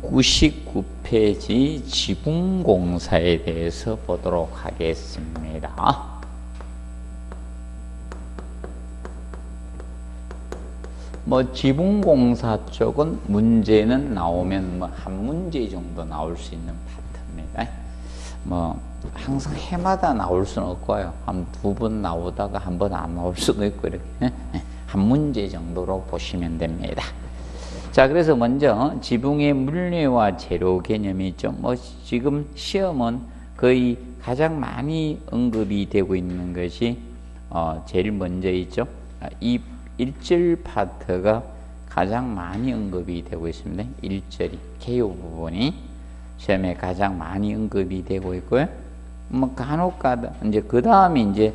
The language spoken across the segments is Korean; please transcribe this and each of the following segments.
99페이지 지붕공사에 대해서 보도록 하겠습니다. 지붕공사 쪽은 문제는 나오면 한 문제 정도 나올 수 있는 파트입니다. 항상 해마다 나올 수는 없고요. 한 두 번 나오다가 한 번 안 나올 수도 있고, 이렇게 한 문제 정도로 보시면 됩니다. 자, 그래서 먼저 지붕의 물리와 재료 개념이 있죠. 지금 시험은 거의 가장 많이 언급이 되고 있는 것이 제일 먼저 있죠. 이 1절 파트가 가장 많이 언급이 되고 있습니다. 1절이 개요 부분이 시험에 가장 많이 언급이 되고 있고요. 간혹가다 이제 그 다음에 이제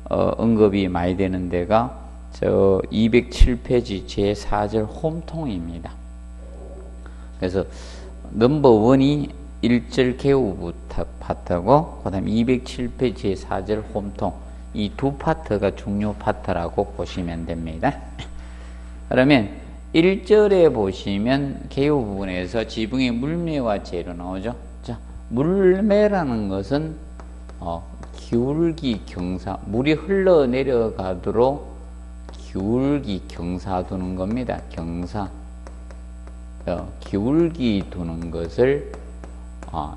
언급이 많이 되는 데가 저 207페이지 제4절 홈통입니다. 그래서 넘버1이 1절 개요 파트고 그 다음 207페이지 제4절 홈통, 이 두 파트가 중요 파트라고 보시면 됩니다. 그러면 1절에 보시면 개요 부분에서 지붕의 물매와 재료 나오죠. 자, 물매라는 것은 기울기 경사, 물이 흘러내려가도록 기울기 경사 두는 겁니다. 경사. 기울기 두는 것을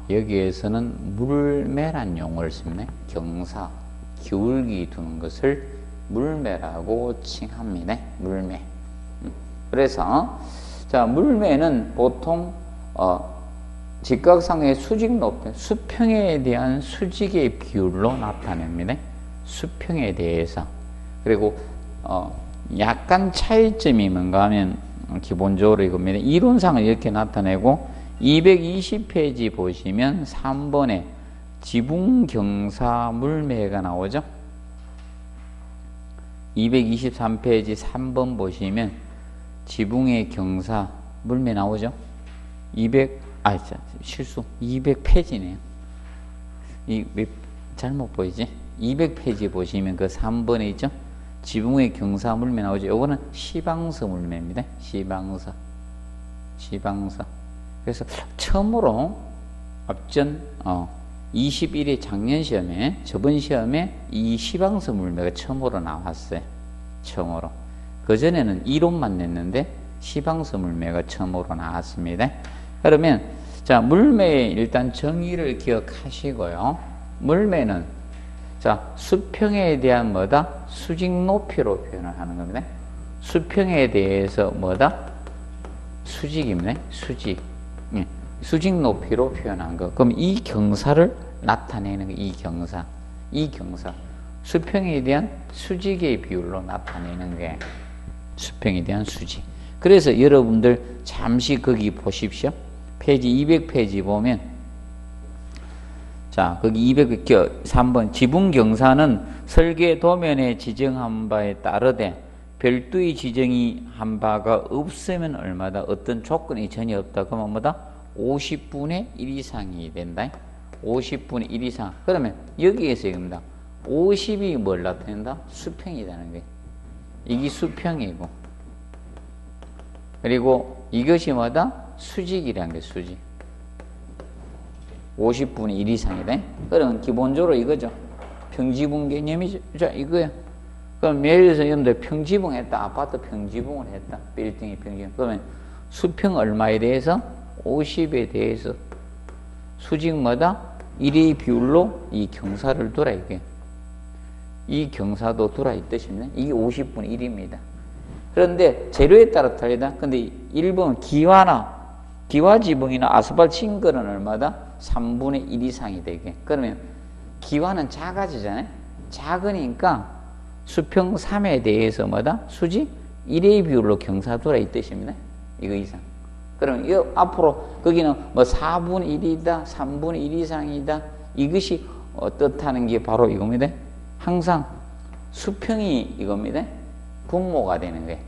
여기에서는 물매란 용어를 씁니다. 경사, 기울기 두는 것을 물매라고 칭합니다. 물매. 그래서 자, 물매는 보통 직각상의 수직 높이, 수평에 대한 수직의 비율로 나타냅니다. 수평에 대해서. 그리고 약간 차이점이 뭔가 하면 기본적으로 이겁니다. 이론상은 이렇게 나타내고 220페이지 보시면 3번에 지붕경사 물매가 나오죠. 223페이지 3번 보시면 지붕의 경사 물매 나오죠. 200페이지네요. 잘못 보이지? 200페이지 보시면 그 3번에 있죠. 지붕의 경사 물매 나오죠. 요거는 시방서 물매입니다. 시방서. 그래서 처음으로 앞전 21회 작년 시험에, 저번 시험에 이 시방서 물매가 처음으로 나왔어요. 처음으로. 그전에는 이론만 냈는데 시방서 물매가 처음으로 나왔습니다. 그러면 자, 물매의 일단 정의를 기억하시고요. 물매는 자, 수평에 대한 수직 높이로 표현을 하는 겁니다. 수평에 대해서 수직입니다. 수직. 수직 높이로 표현한 거. 그럼 이 경사를 나타내는 거, 이 경사. 수평에 대한 수직의 비율로 나타내는 게 수평에 대한 수직. 그래서 여러분들 잠시 거기 보십시오. 페이지 200페이지 보면 자, 거기 203번 지붕 경사는 설계 도면에 지정한 바에 따르되 별도의 지정이 한 바가 없으면 얼마다, 어떤 조건이 전혀 없다. 그러면 50분의 1 이상이 된다. 50분의 1 이상. 그러면 여기에서 이겁니다. 50이 뭘 나타낸다? 수평이라는 거예요. 이게 수평이고. 그리고 이것이 수직이라는 거예요. 수직. 50분의 1 이상이다. 그럼 기본적으로 이거죠. 평지붕 개념이죠. 자, 이거야. 그럼 예를 들어서 여러분들 평지붕 했다. 아파트 평지붕을 했다. 빌딩이 평지붕. 그러면 수평 얼마에 대해서? 50에 대해서 수직 1의 비율로 이 경사를 두라, 이게. 이 경사도 두라 이 뜻입니다. 이게 50분의 1입니다. 그런데 재료에 따라 틀리다. 근데 1번 기와 지붕이나 아스팔트 친 거는 얼마다? 3분의 1 이상이 되게. 그러면 기와는 작아지잖아요. 작으니까 수평 3에 대해서 수직 1의 비율로 경사 두라 이 뜻입니다. 이거 이상. 그럼 앞으로 거기는 4분의 1이다, 3분의 1 이상이다. 이것이 뜻하는 게 바로 이겁니다. 항상 수평이 이겁니다. 분모가 되는 거예요.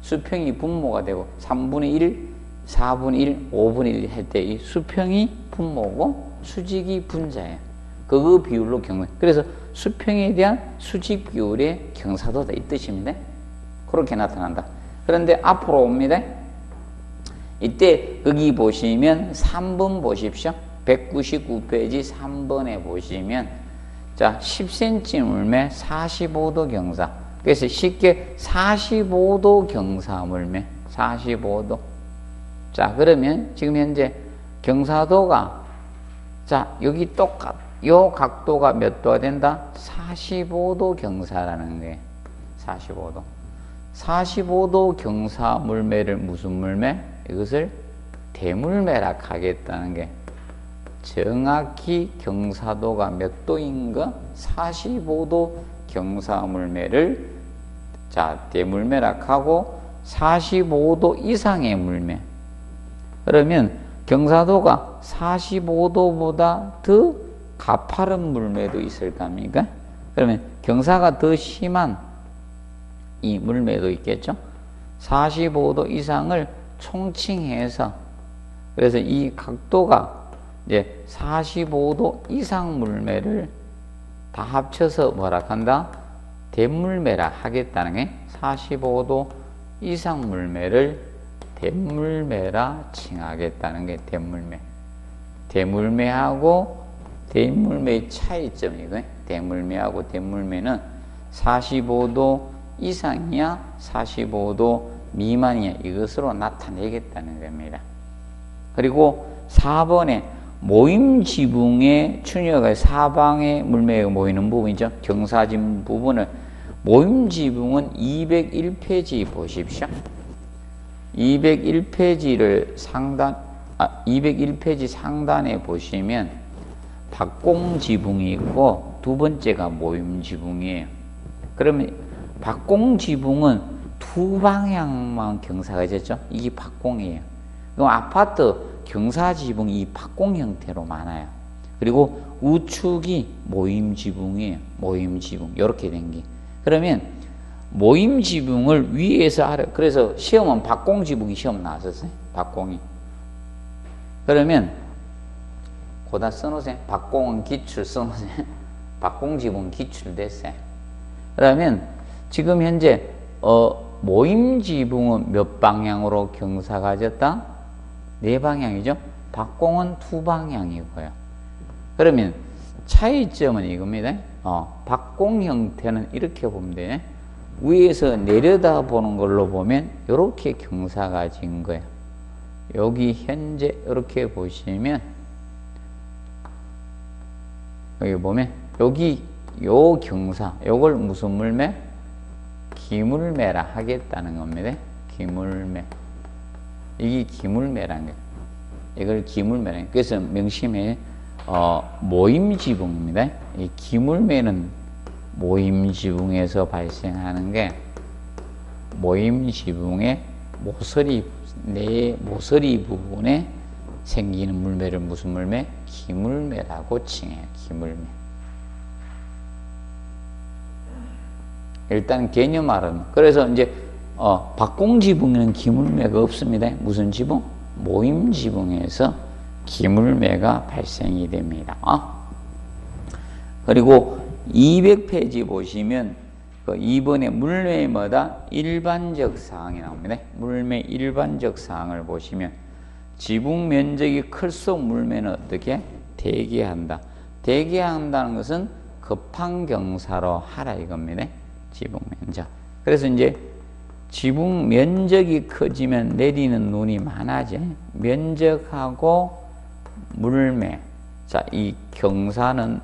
수평이 분모가 되고 3분의 1, 4분의 1, 5분의 1 할 때 이 수평이 분모고 수직이 분자예요. 그 비율로 경사. 그래서 수평에 대한 수직 비율의 경사도다 이 뜻입니다. 그렇게 나타난다. 그런데 앞으로 옵니다. 이때 여기 보시면 3번 보십시오. 199페이지 3번에 보시면 자 10cm 물매 45도 경사. 그래서 쉽게 45도 경사 물매 45도. 자 그러면 지금 현재 경사도가 자 여기 요 각도가 몇 도가 된다? 45도 경사라는 거예요. 45도. 45도 경사 물매를 무슨 물매? 이것을 대물매라 하겠다는 게 정확히 경사도가 몇 도인 거? 45도 경사 물매를 자 대물매라 하고 45도 이상의 물매. 그러면 경사도가 45도보다 더 가파른 물매도 있을 겁니까? 그러면 경사가 더 심한 이 물매도 있겠죠? 45도 이상을 총칭해서 그래서 이 각도가 이제 45도 이상 물매를 다 합쳐서 뭐라 한다? 대물매라 하겠다는 게 45도 이상 물매를 대물매라 칭하겠다는 게 대물매. 대물매하고 대물매의 차이점이고요. 대물매하고 대물매는 45도 이상이야 45도 미만이야 이것으로 나타내겠다는 겁니다. 그리고 4번에 모임 지붕의 충격의 사방에 물매가 모이는 부분이죠. 경사진 부분을 모임 지붕은 201페이지 보십시오. 201페이지 상단에 보시면 박공 지붕이 있고 두 번째가 모임 지붕이에요. 그러면 박공 지붕은 두 방향만 경사가 있었죠. 이게 박공이에요. 그럼 아파트 경사 지붕이 이 박공 형태로 많아요. 그리고 우측이 모임 지붕이에요. 모임 지붕 이렇게 된 게. 그러면 모임 지붕을 위에서 아래. 그래서 시험은 박공 지붕이 시험 나왔었어요. 박공이. 그러면 고다 써놓으세요. 박공은 기출 써놓으세요. 박공 지붕 기출 됐어요. 그러면 지금 현재 모임 지붕은 몇 방향으로 경사가 졌다? 네 방향이죠. 박공은 두 방향이고요. 그러면 차이점은 이겁니다. 박공 형태는 이렇게 보면 돼. 위에서 내려다보는 걸로 보면 이렇게 경사가 진 거예요. 여기 현재 이렇게 보시면 여기 보면 여기 요 경사 요걸 무슨 물매? 기물매라 하겠다는 겁니다. 기물매. 이게 기물매라는 거예요. 이걸 기물매라는 거예요. 그래서 명심해 모임 지붕입니다. 이 기물매는 모임 지붕에서 발생하는 게 모임 지붕의 모서리 부분에 생기는 물매를 무슨 물매? 기물매라고 칭해요. 기물매. 일단 개념말은 그래서 이제 박공 지붕에는 기물매가 없습니다. 무슨 지붕? 모임 지붕에서 기물매가 발생이 됩니다. 그리고 200페이지 보시면 그 2번에 물매의 뭐다? 일반적 사항이 나옵니다. 물매 일반적 사항을 보시면 지붕 면적이 클수록 물매는 어떻게? 대기한다. 대기한다는 것은 급한 경사로 하라 이겁니다. 지붕 면적. 그래서 이제 지붕 면적이 커지면 내리는 눈이 많아져. 면적하고 물매. 자, 이 경사는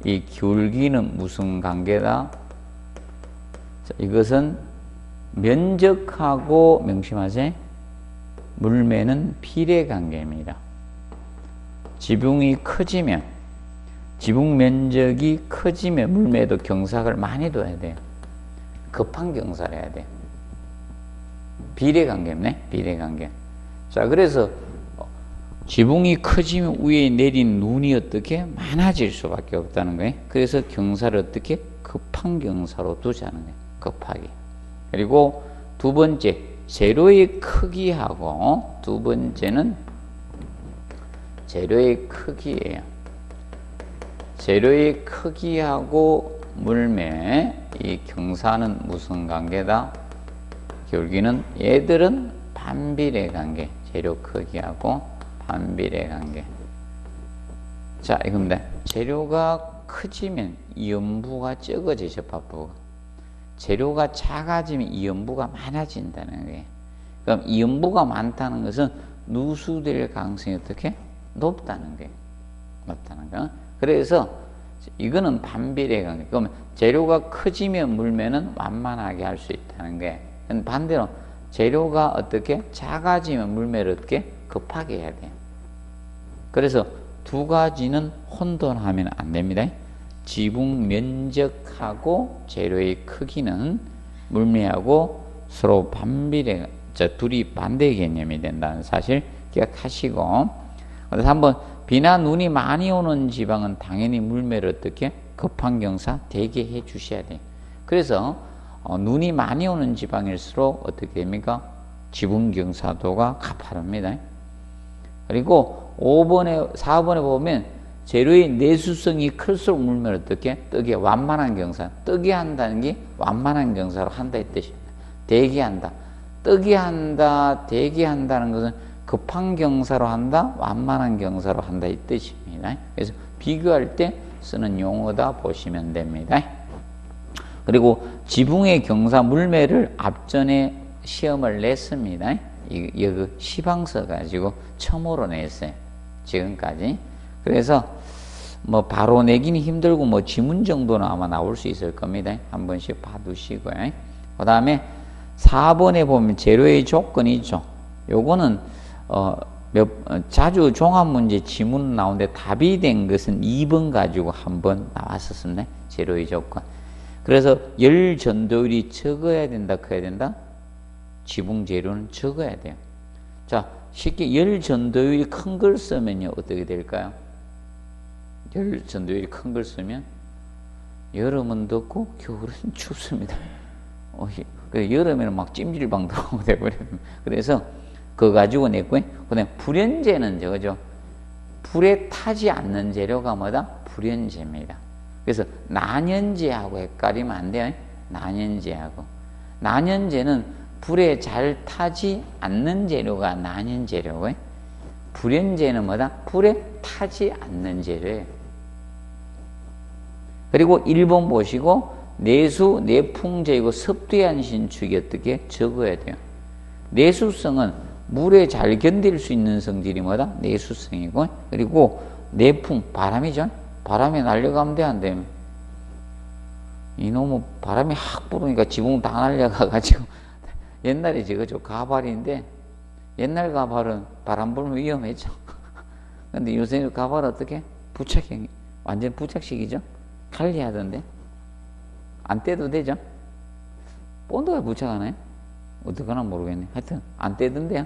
이 기울기는 무슨 관계다? 자, 이것은 면적하고 명심하세요. 물매는 비례 관계입니다. 지붕이 커지면 지붕 면적이 커지면 물매도 경사를 많이 둬야 돼요. 급한 경사를 해야 돼요. 비례 관계네. 비례 관계. 자, 그래서 지붕이 커지면 위에 내린 눈이 어떻게 많아질 수밖에 없다는 거예요. 그래서 경사를 어떻게 급한 경사로 두자는 거예요. 급하게. 그리고 두 번째 재료의 크기하고 두 번째는 재료의 크기예요. 재료의 크기하고 물매 이 경사는 무슨 관계다? 기울기는 얘들은 반비례 관계. 재료 크기하고 반비례 관계. 자, 이겁니다. 재료가 커지면 이연부가 적어지죠, 밥부가. 재료가 작아지면 이연부가 많아진다는 거예요. 그럼 이연부가 많다는 것은 누수될 가능성이 어떻게? 높다는 거예요. 높다는 거. 그래서 이거는 반비례 관계. 그러면 재료가 커지면 물면은 완만하게 할 수 있다는 거예요. 반대로 재료가 어떻게? 작아지면 물매를 어떻게? 급하게 해야 돼요. 그래서 두 가지는 혼돈하면 안 됩니다. 지붕 면적하고 재료의 크기는 물매하고 서로 반비례, 둘이 반대 개념이 된다는 사실 기억하시고, 그래서 한번 비나 눈이 많이 오는 지방은 당연히 물매를 어떻게? 급한 경사 되게 해 주셔야 돼요. 그래서 눈이 많이 오는 지방일수록 어떻게 됩니까? 지붕 경사도가 가파릅니다. 그리고 4번에 보면 재료의 내수성이 클수록 물면 어떻게? 뜨게 완만한 경사. 뜨게 한다는 게 완만한 경사로 한다 이 뜻입니다. 되게 한다. 뜨게 한다, 되게 한다는 것은 급한 경사로 한다, 완만한 경사로 한다 이 뜻입니다. 그래서 비교할 때 쓰는 용어다 보시면 됩니다. 그리고 지붕의 경사 물매를 앞전에 시험을 냈습니다. 이거 시방서 가지고 처음으로 냈어요. 지금까지. 그래서 뭐 바로 내기는 힘들고 뭐 지문 정도는 아마 나올 수 있을 겁니다. 한 번씩 봐두시고요. 그 다음에 4번에 보면 재료의 조건이죠. 요거는 자주 종합문제 지문 나오는데 답이 된 것은 2번 가지고 한번 나왔었습니다. 재료의 조건. 그래서 열 전도율이 적어야 된다, 커야 된다? 지붕 재료는 적어야 돼요. 자, 쉽게 열 전도율이 큰 걸 쓰면요, 어떻게 될까요? 열 전도율이 큰 걸 쓰면 여름은 덥고 겨울은 춥습니다. 여름에는 막 찜질방도 돼버려요. 그래서 그거 가지고 냈고요. 그 다음에 불연재는 저거죠. 불에 타지 않는 재료가 뭐다? 불연재입니다. 그래서 난연재하고 헷갈리면 안 돼요. 난연재하고. 난연재는 불에 잘 타지 않는 재료가 난연재료고, 불연재는 뭐다? 불에 타지 않는 재료예요. 그리고 1번 보시고 내수, 내풍재이고 습도한 신축이 어떻게 적어야 돼요. 내수성은 물에 잘 견딜 수 있는 성질이 뭐다? 내수성이고, 그리고 내풍, 바람이죠. 바람이 날려가면 돼, 안 되면? 이놈의 바람이 확 불으니까 지붕 다 날려가가지고, 옛날에 저거죠. 가발인데, 옛날 가발은 바람 불면 위험했죠. 근데 요새 가발 어떻게? 부착형, 완전 부착식이죠? 칼리하던데? 안 떼도 되죠? 본드가 부착하나요? 어떡하나 모르겠네. 하여튼, 안 떼던데요?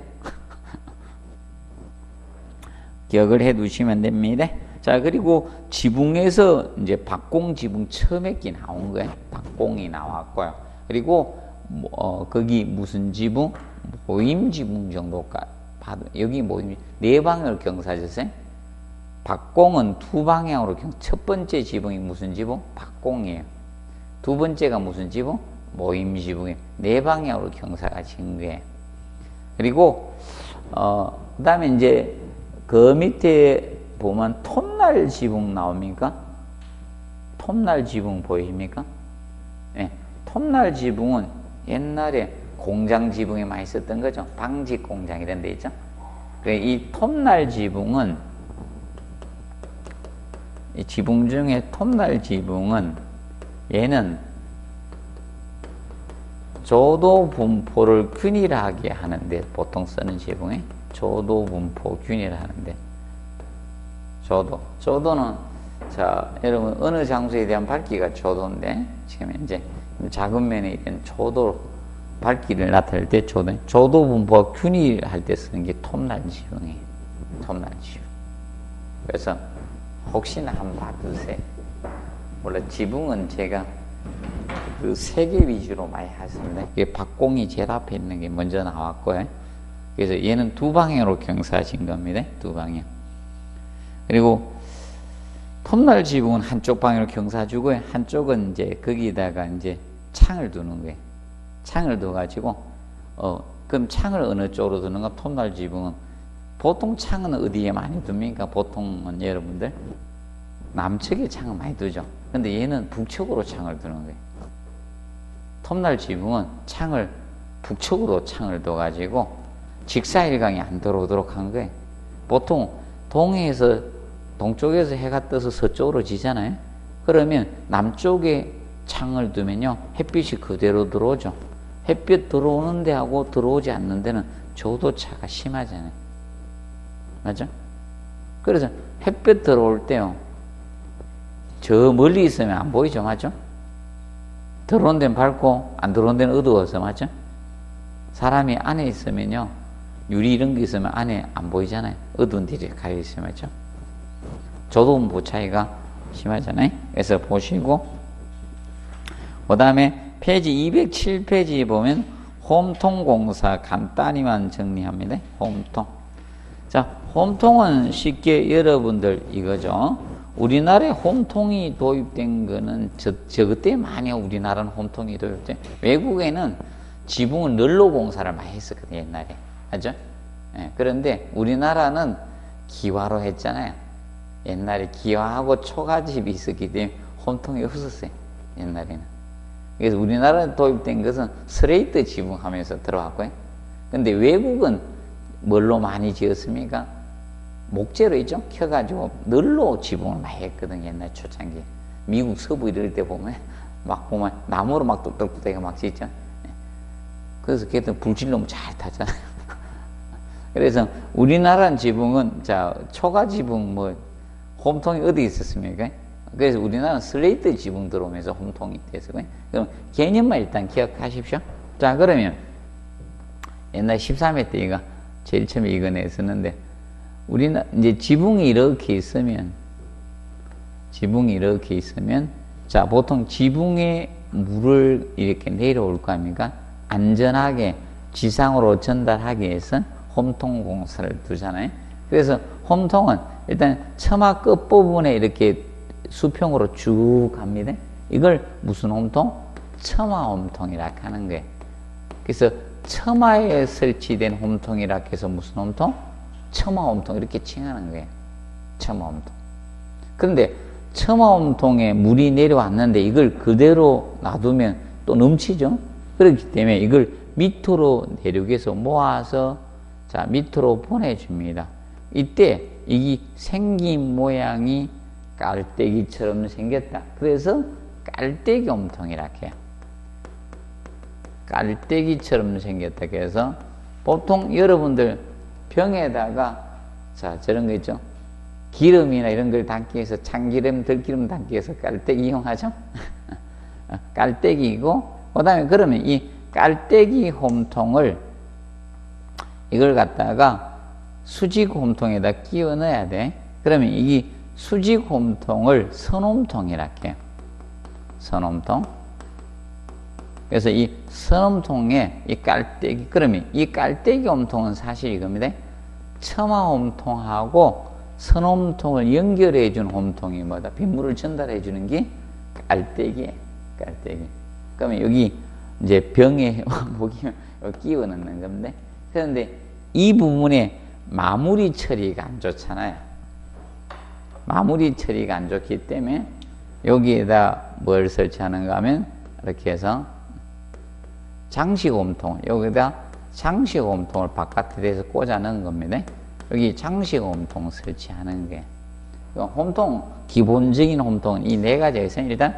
기억을 해 두시면 됩니다. 자, 그리고 지붕에서 이제 박공 지붕 처음에 끼 나온 거예요. 박공이 나왔고요. 그리고 거기 무슨 지붕? 모임 지붕 정도가 여기 모임 네 방향으로 경사졌어요. 박공은 두 방향으로 첫 번째 지붕이 무슨 지붕? 박공이에요. 두 번째가 무슨 지붕? 모임 지붕이에요. 네 방향으로 경사가 진 거예요. 그리고 그다음에 이제 그 밑에 보면 톱날 지붕 나옵니까? 톱날 지붕 보입니까? 네. 톱날 지붕은 옛날에 공장 지붕에 많이 썼던 거죠. 방직 공장 이런 데 있죠. 이 톱날 지붕은, 이 지붕 중에 톱날 지붕은 얘는 조도 분포를 균일하게 하는데, 보통 쓰는 지붕에 조도 분포 균일하는데, 조도는, 자, 여러분, 어느 장소에 대한 밝기가 조도인데, 지금 이제 작은 면에 있는 조도, 밝기를 나타낼 때 조도 분포가 균일할 때 쓰는 게 톱날 지붕이에요. 톱날 지붕. 그래서 혹시나 한번 봐두세요. 원래 지붕은 제가 그 세 개 위주로 많이 하습니다. 이게 박공이 제일 앞에 있는 게 먼저 나왔고요. 그래서 얘는 두 방향으로 경사하신 겁니다. 두 방향. 그리고 톱날 지붕은 한쪽 방향으로 경사주고요. 한쪽은 이제 거기다가 이제 창을 두는 거예요. 창을 둬가지고 그럼 창을 어느 쪽으로 두는가? 톱날 지붕은 보통 창은 어디에 많이 둡니까? 보통은 여러분들 남측에 창을 많이 두죠. 근데 얘는 북측으로 창을 두는 거예요. 톱날 지붕은 창을 북측으로 창을 둬가지고 직사일광이 안 들어오도록 한 거예요. 보통 동쪽에서 해가 떠서 서쪽으로 지잖아요. 그러면 남쪽에 창을 두면요, 햇빛이 그대로 들어오죠. 햇빛 들어오는 데하고 들어오지 않는 데는 조도차가 심하잖아요. 맞죠? 그래서 햇빛 들어올 때요, 저 멀리 있으면 안 보이죠. 맞죠? 들어온 데는 밝고 안 들어온 데는 어두워서. 맞죠? 사람이 안에 있으면요, 유리 이런 게 있으면 안에 안 보이잖아요. 어두운 데에 가려 있으면. 맞죠? 조도부 차이가 심하잖아요. 그래서 보시고, 그 다음에 페이지 207페이지 보면 홈통공사 간단히만 정리합니다. 홈통. 자, 홈통은 쉽게 여러분들 이거죠. 우리나라에 홈통이 도입된 거는 그때 많이 우리나라는 홈통이 도입돼. 외국에는 지붕은 널로 공사를 많이 했었거든요, 옛날에. 맞죠? 예, 그런데 우리나라는 기와로 했잖아요. 옛날에 기와하고 초가집이 있었기 때문에 홈통이 없었어요, 옛날에는. 그래서 우리나라에 도입된 것은 스레이트 지붕 하면서 들어왔고요. 근데 외국은 뭘로 많이 지었습니까? 목재로 있죠? 켜가지고 널로 지붕을 많이 했거든요, 옛날 초창기. 미국 서부 이럴 때 보면 막 보면 나무로 막 뚝뚝뚝하게 막 짓죠. 그래서 걔들 불질러면 잘 타잖아요. 그래서 우리나라 지붕은, 자, 초가 지붕 홈통이 어디 있었습니까? 그래서 우리나라는 슬레이트 지붕 들어오면서 홈통이 됐어요. 그럼 개념만 일단 기억하십시오. 자, 그러면 옛날 13회 때 이거 제일 처음에 이거 냈었는데, 우리는 이제 지붕이 이렇게 있으면, 자, 보통 지붕에 물을 이렇게 내려올 거 아닙니까? 안전하게 지상으로 전달하기 위해서 홈통 공사를 두잖아요. 그래서 홈통은 일단 처마 끝부분에 이렇게 수평으로 쭉 갑니다. 이걸 무슨 홈통? 처마 홈통이라 하는 거예요. 그래서 처마에 설치된 홈통이라 해서 무슨 홈통? 처마 홈통, 이렇게 칭하는 거예요. 처마 홈통. 그런데 처마 홈통에 물이 내려왔는데 이걸 그대로 놔두면 또 넘치죠. 그렇기 때문에 이걸 밑으로 내려오기 위해서 모아서, 자, 밑으로 보내줍니다. 이때 이게 생긴 모양이 깔때기처럼 생겼다. 그래서 깔때기 홈통이라 해요. 깔때기처럼 생겼다. 그래서 보통 여러분들 병에다가, 자, 저런 거 있죠? 기름이나 이런 걸 담기 위해서, 참기름, 들기름 담기 위해서 깔때기 이용하죠? 깔때기이고, 그 다음에 그러면 이 깔때기 홈통을, 이걸 갖다가 수직 홈통에다 끼워 넣어야 돼. 그러면 이 수직 홈통을 선홈통이라 해요. 선홈통. 그래서 이 선홈통에 이 깔때기, 그러면 이 깔때기 홈통은 사실 이겁니다. 처마 홈통하고 선홈통을 연결해 준 홈통이 뭐다? 빗물을 전달해 주는 게 깔때기예요. 깔때기. 그러면 여기 이제 병에 보기면 끼워 넣는 건데, 그런데 이 부분에 마무리 처리가 안 좋잖아요. 마무리 처리가 안 좋기 때문에 여기에다 뭘 설치하는가 하면 이렇게 해서 장식 홈통을, 여기다 장식 홈통을 바깥에 대해서 꽂아 넣은 겁니다. 여기 장식 홈통 설치하는 게, 홈통, 기본적인 홈통은 이 네 가지가 있어요. 일단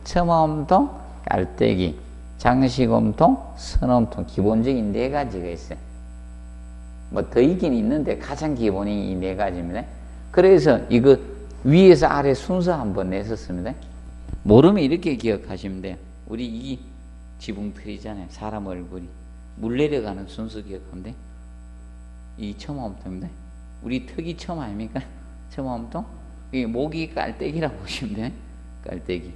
처마 홈통, 깔때기, 장식 홈통, 선 홈통, 기본적인 네 가지가 있어요. 뭐 더 있긴 있는데 가장 기본이 이 네 가지입니다. 그래서 이거 위에서 아래 순서 한번 냈었습니다. 모르면 이렇게 기억하시면 돼요. 우리 이 지붕틀이잖아요. 사람 얼굴이 물 내려가는 순서 기억하면 돼. 이 처마 홈통입니다. 우리 턱이 처마 아닙니까? 처마 홈통. 이 목이 깔때기라고 보시면 돼. 깔때기.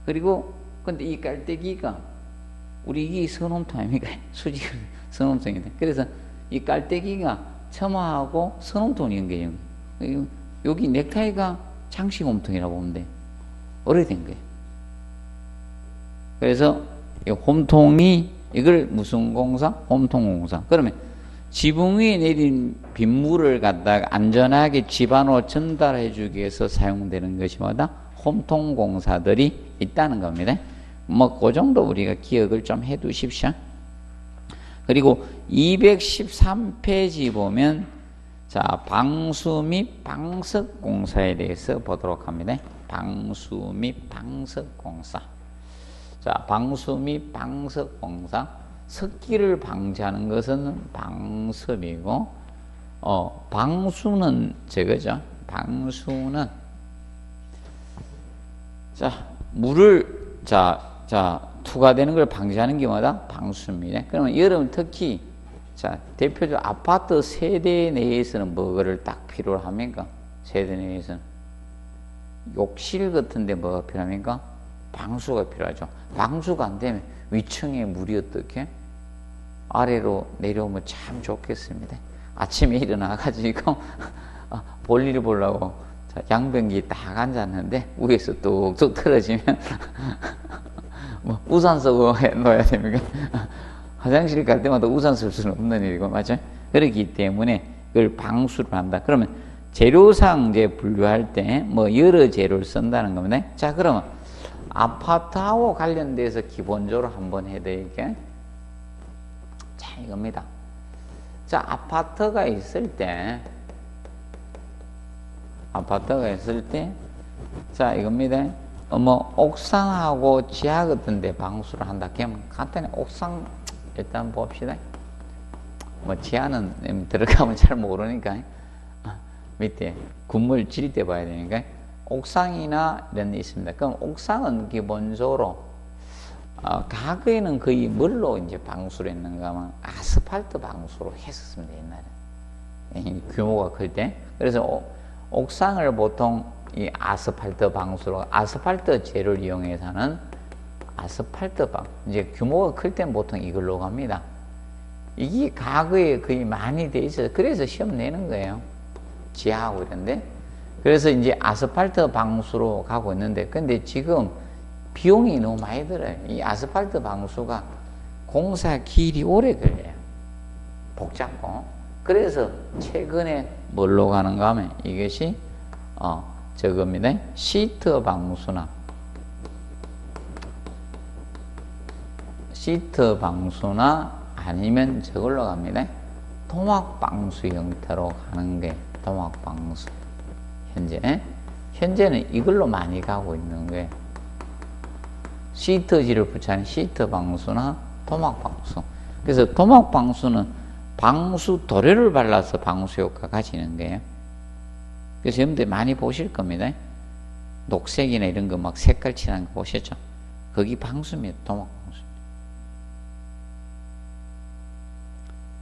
그리고 근데 이 깔때기가 우리 이 선홈통 아닙니까? 수직 선홈통인데. 그래서 이 깔때기가 처마하고 선홈통이 연결해요. 여기 넥타이가 장식 홈통이라고 보면 돼. 오래된 거예요. 그래서 이 홈통이 이걸 무슨 공사? 홈통공사. 그러면 지붕 위에 내린 빗물을 갖다가 안전하게 집 안으로 전달해 주기 위해서 사용되는 것이 뭐다? 홈통공사들이 있다는 겁니다. 뭐 그 정도 우리가 기억을 좀 해 두십시오. 그리고 213페이지 보면 자, 방수 및 방석 공사에 대해서 보도록 합니다. 방수 및 방석 공사. 자, 방수 및 방석 공사. 습기를 방지하는 것은 방습이고, 방수는 저거죠. 방수는, 자, 물을, 투과되는 걸 방지하는 게 뭐다? 방수입니다. 그러면 여러분 특히, 자, 대표적으로 아파트 세대 내에서는 뭐를 딱 필요로 합니까? 세대 내에서는. 욕실 같은데 뭐가 필요합니까? 방수가 필요하죠. 방수가 안 되면 위층에 물이 어떻게? 아래로 내려오면 참 좋겠습니다. 아침에 일어나가지고 볼일 보려고 양변기에 딱 앉았는데 위에서 뚝뚝 틀어지면 뭐 우산 쓰고 놓아야 됩니까? 화장실 갈 때마다 우산 쓸 수는 없는 일이고, 맞죠? 그렇기 때문에 그걸 방수를 한다. 그러면 재료상 이제 분류할 때 뭐 여러 재료를 쓴다는 겁니다. 자, 그러면 아파트하고 관련돼서 기본적으로 한번 해드릴게요. 자, 이겁니다. 자, 아파트가 있을 때, 자, 이겁니다. 뭐, 옥상하고 지하 같은 데 방수를 한다. 그냥 간단히 옥상 일단 봅시다. 뭐, 지하는 들어가면 잘 모르니까, 밑에 건물 지을 때 봐야 되니까, 옥상이나 이런 데 있습니다. 그럼 옥상은 기본적으로, 과거에는 거의 뭘로 이제 방수를 했는가 하면 아스팔트 방수로 했었습니다, 옛날에. 규모가 클 때. 그래서 옥상을 보통 이 아스팔트 방수로, 아스팔트 재료를 이용해서 하는 아스팔트 방, 이제 규모가 클 땐 보통 이걸로 갑니다. 이게 과거에 거의 많이 돼 있어서, 그래서 시험 내는 거예요. 지하하고 이런데. 그래서 이제 아스팔트 방수로 가고 있는데, 근데 지금 비용이 너무 많이 들어요. 이 아스팔트 방수가 공사 길이 오래 걸려요. 복잡고. 그래서 최근에 뭘로 가는가 하면 이것이 저겁니다. 시트 방수나 아니면 저걸로 갑니다. 토막 방수 형태로 가는 게 토막 방수. 현재는 이걸로 많이 가고 있는 거예요. 시트지를 붙여는 시트 방수나 토막 방수. 그래서 토막 방수는 방수 도료를 발라서 방수 효과가 가지는 거예요. 그래서 여러분들 많이 보실 겁니다. 녹색이나 이런 거 막 색깔 칠한 거 보셨죠? 거기 방수입니다. 토막 방수.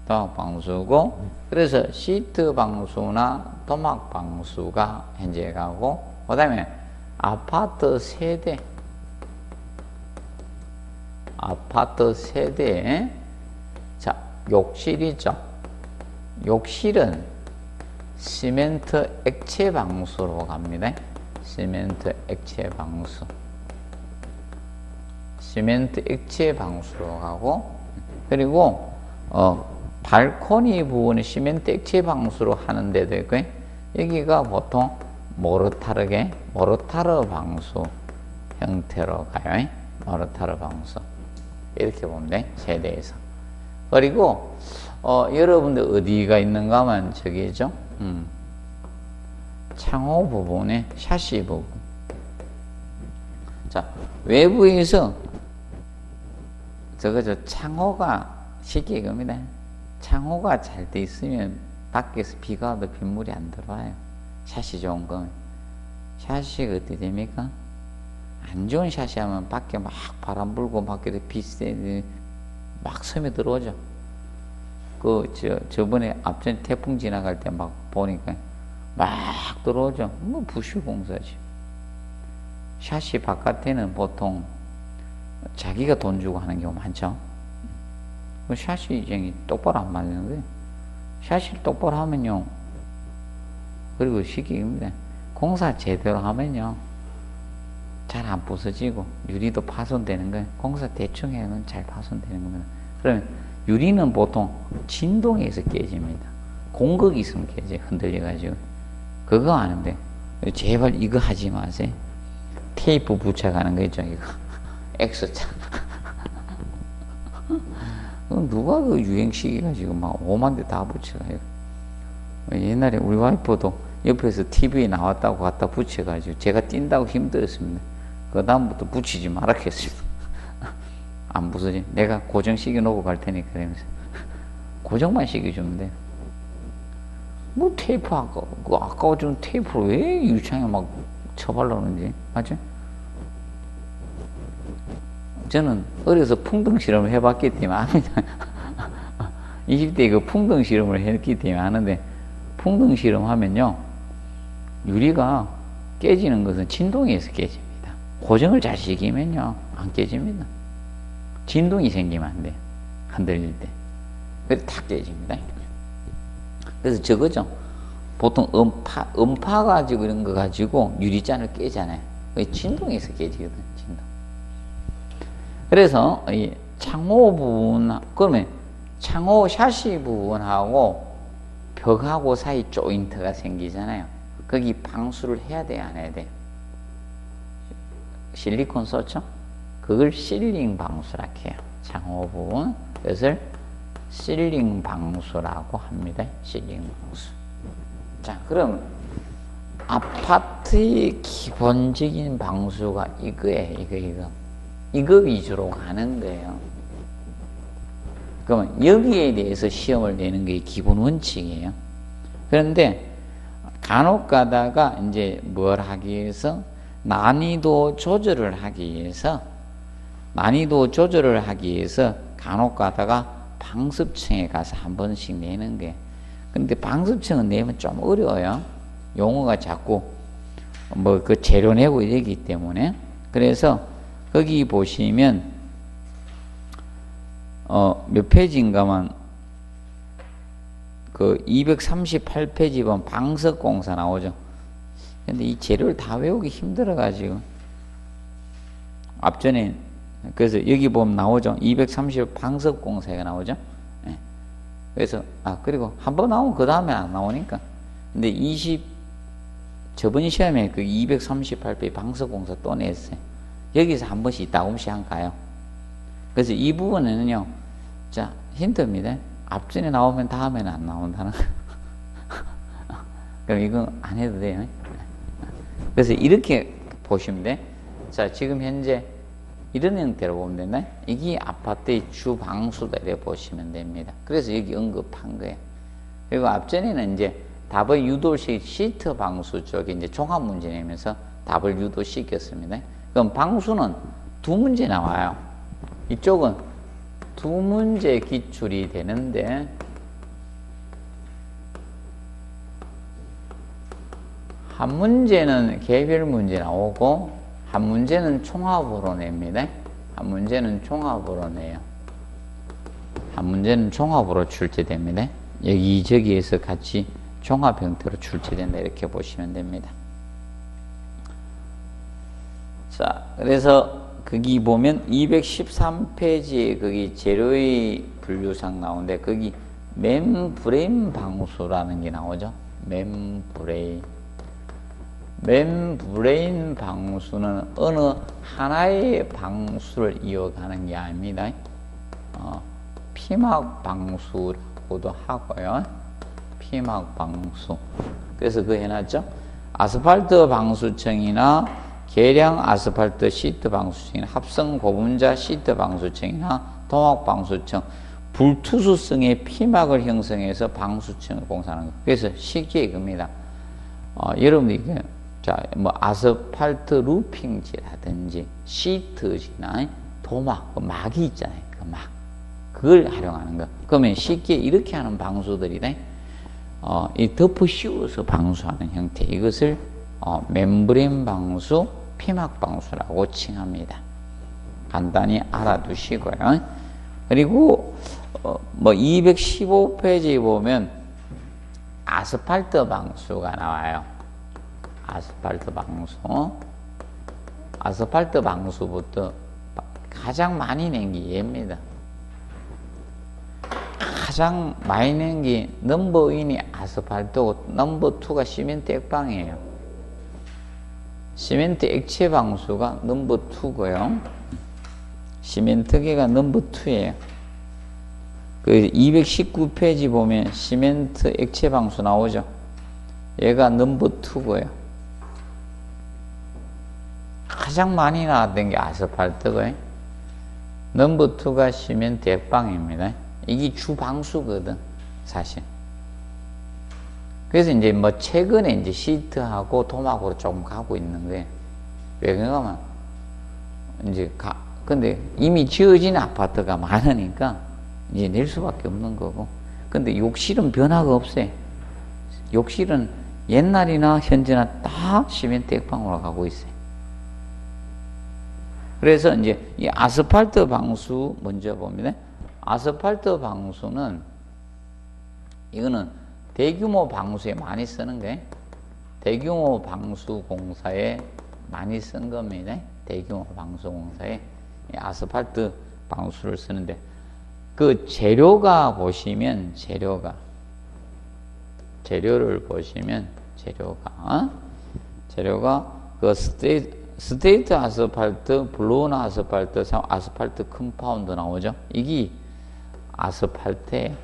토막 방수고, 그래서 시트 방수나 토막 방수가 현재 가고, 그 다음에 아파트 세대에, 자, 욕실이죠. 욕실은 시멘트 액체 방수로 갑니다. 시멘트 액체 방수로 가고, 그리고 발코니 부분에 시멘트 액체 방수로 하는 데도 있고요. 여기가 보통 모르타르 방수 형태로 가요. 모르타르 방수. 이렇게 보면 돼, 세대에서. 그리고, 여러분들 어디가 있는가 하면 저기죠. 창호 부분에 샤시 부분. 자, 외부에서 창호가 쉽게 이겁니다. 창호가 잘 돼 있으면 밖에서 비가 와도 빗물이 안 들어와요. 샤시 좋은 거. 샤시가 어떻게 됩니까? 안 좋은 샤시 하면 밖에 막 바람 불고 밖에 빗새 막 섬에 들어오죠. 저번에 앞전 태풍 지나갈 때 막 보니까 막 들어오죠. 뭐 부실공사지. 샤시 바깥에는 보통 자기가 돈 주고 하는 경우 많죠. 샤시쟁이 똑바로 안 맞는 거예요. 샤시를 똑바로 하면요. 그리고 시기입니다. 공사 제대로 하면요. 잘 안 부서지고 유리도 파손되는 거예요. 공사 대충 해면 잘 파손되는 겁니다. 그러면 유리는 보통 진동에 의해서 깨집니다. 공극이 있으면 깨져요. 흔들려가지고. 그거 아는데 제발 이거 하지 마세요. 테이프 붙여가는 거 있죠, 이거. X자. 누가 그 유행시켜가지고 막 5만 대 다 붙여가지고. 옛날에 우리 와이프도 옆에서 TV에 나왔다고 갖다 붙여가지고 제가 뛴다고 힘들었습니다. 그 다음부터 붙이지 말았겠습니다. 안 부서지. 내가 고정시켜 놓고 갈 테니까 그러면서 고정만 시켜주면 돼. 뭐 테이프 아까워 준 테이프를 왜 유창에 막 쳐발라오는지 맞죠? 저는 어려서 풍등 실험을 해봤기 때문에 압니다. 20대에 그 풍등 실험을 했기 때문에 아는데, 풍등 실험 하면요, 유리가 깨지는 것은 진동에 의해서 깨집니다. 고정을 잘 시키면요, 안 깨집니다. 진동이 생기면 안 돼요. 흔들릴 때. 그래서 다 깨집니다. 그래서 저거죠. 보통 음파 가지고 이런 거 가지고 유리잔을 깨잖아요. 진동에 의해서 깨지거든, 진동. 그래서 이 창호 부분, 그러면 창호 샤시 부분하고 벽하고 사이 조인트가 생기잖아요. 거기 방수를 해야 돼요, 안 해야 돼요? 실리콘 썼죠? 그걸 실링 방수라고 해요. 창호 부분, 그것을 실링 방수라고 합니다. 실링 방수. 자, 그럼 아파트의 기본적인 방수가 이거예요. 이거 위주로 가는 거예요. 그러면 여기에 대해서 시험을 내는 게 기본 원칙이에요. 그런데 간혹 가다가 이제 뭘 하기 위해서 난이도 조절을 하기 위해서 간혹 가다가 방습청에 가서 한 번씩 내는 게. 근데 방습청은 내면 좀 어려워요. 용어가 자꾸 뭐 그 재료 내고 이러기 때문에. 그래서 거기 보시면 몇 페이지인가만 그 238페이지 보면 방석공사 나오죠. 근데 이 재료를 다 외우기 힘들어 가지고 앞전에, 그래서 여기 보면 나오죠. 230 방석공사가 나오죠. 네. 그래서 그리고 한 번 나오면 그 다음에 안 나오니까. 근데 저번 시험에 그 238페이지 방석공사 또 냈어요. 여기서 한 번씩 다음씩 한 가요. 그래서 이 부분에는요, 자, 힌트입니다. 앞전에 나오면 다음에는 안 나온다는 거. 그럼 이거 안 해도 돼요. 그래서 이렇게 보시면 돼. 자, 지금 현재 이런 형태로 보면 되나? 이게 아파트의 주 방수다 이렇게 보시면 됩니다. 그래서 여기 언급한 거예요. 그리고 앞전에는 이제 답을 유도식 시트 방수 쪽에 이제 종합 문제 내면서 답을 유도시켰습니다. 그럼 방수는 두 문제 나와요. 이쪽은 두 문제 기출이 되는데, 한 문제는 개별 문제 나오고 한 문제는 총합으로 냅니다. 한 문제는 총합으로 내요. 한 문제는 총합으로 출제됩니다. 여기저기에서 같이 종합 형태로 출제된다 이렇게 보시면 됩니다. 자, 그래서 거기 보면 213페이지에 거기 재료의 분류상 나오는데 거기 멤브레인 방수라는 게 나오죠. 멤브레인 방수는 어느 하나의 방수를 이어가는 게 아닙니다. 피막 방수라고도 하고요. 피막 방수. 그래서 그거 해놨죠. 아스팔트 방수청이나 계량 아스팔트 시트 방수청이나 합성 고분자 시트 방수청이나 토막 방수청, 불투수성의 피막을 형성해서 방수청을 공사하는 거. 그래서 쉽게 이겁니다. 여러분들이 뭐 아스팔트 루핑지라든지 시트지나 도막, 막이 있잖아요. 그 막. 그걸 활용하는 거. 그러면 쉽게 이렇게 하는 방수들이다. 이 덮어 씌워서 방수하는 형태. 이것을 멤브레인 방수, 피막 방수라고 칭합니다. 간단히 알아두시고요. 그리고 뭐 215페이지에 보면 아스팔트 방수가 나와요. 아스팔트 방수부터 가장 많이 낸 게 얘입니다. 가장 많이 낸 게 넘버1이 아스팔트고 넘버2가 시멘트 액방이에요. 시멘트 액체 방수가 넘버2고요. 시멘트계가 넘버2예요. 그 219페이지 보면 시멘트 액체 방수 나오죠. 얘가 넘버2고요. 가장 많이 나왔던 게 아스팔트고요. 넘버2가 시멘트 액방입니다. 이게 주방수거든, 사실. 그래서 이제 뭐 최근에 이제 시트하고 토막으로 조금 가고 있는 거예요. 왜 그러냐면 이제 근데 이미 지어진 아파트가 많으니까 이제 낼 수밖에 없는 거고. 근데 욕실은 변화가 없어요. 욕실은 옛날이나 현재나 다 시멘트 액방으로 가고 있어요. 그래서 이제 이 아스팔트 방수 먼저 봅니다. 아스팔트 방수는 이거는 대규모 방수에 많이 쓰는 거예요. 대규모 방수 공사에 많이 쓴 겁니다. 대규모 방수 공사에 아스팔트 방수를 쓰는데 그 재료가 보시면 재료를 보시면 재료가 그 스테이트 아스팔트, 블로운 아스팔트, 아스팔트 컴파운드 나오죠. 이게 아스팔트에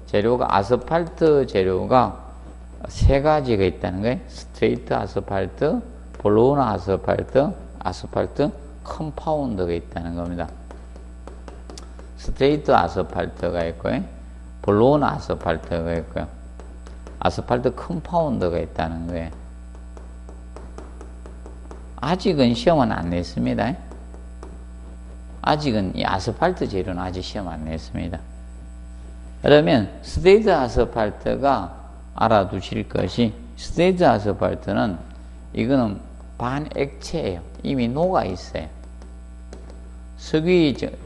재료가 아스팔트 재료가 세 가지가 있다는 거예요. 스트레이트 아스팔트, 블로운 아스팔트, 아스팔트 컴파운드가 있다는 겁니다. 스트레이트 아스팔트가 있고요. 블로운 아스팔트가 있고요. 아스팔트 컴파운드가 있다는 거예요. 아직은 시험은 안 냈습니다. 아직은 이 아스팔트 재료는 아직 시험 안 냈습니다. 그러면 스테이트 아스팔트가 알아두실 것이 스테이트 아스팔트는 이거는 반액체예요. 이미 녹아 있어요.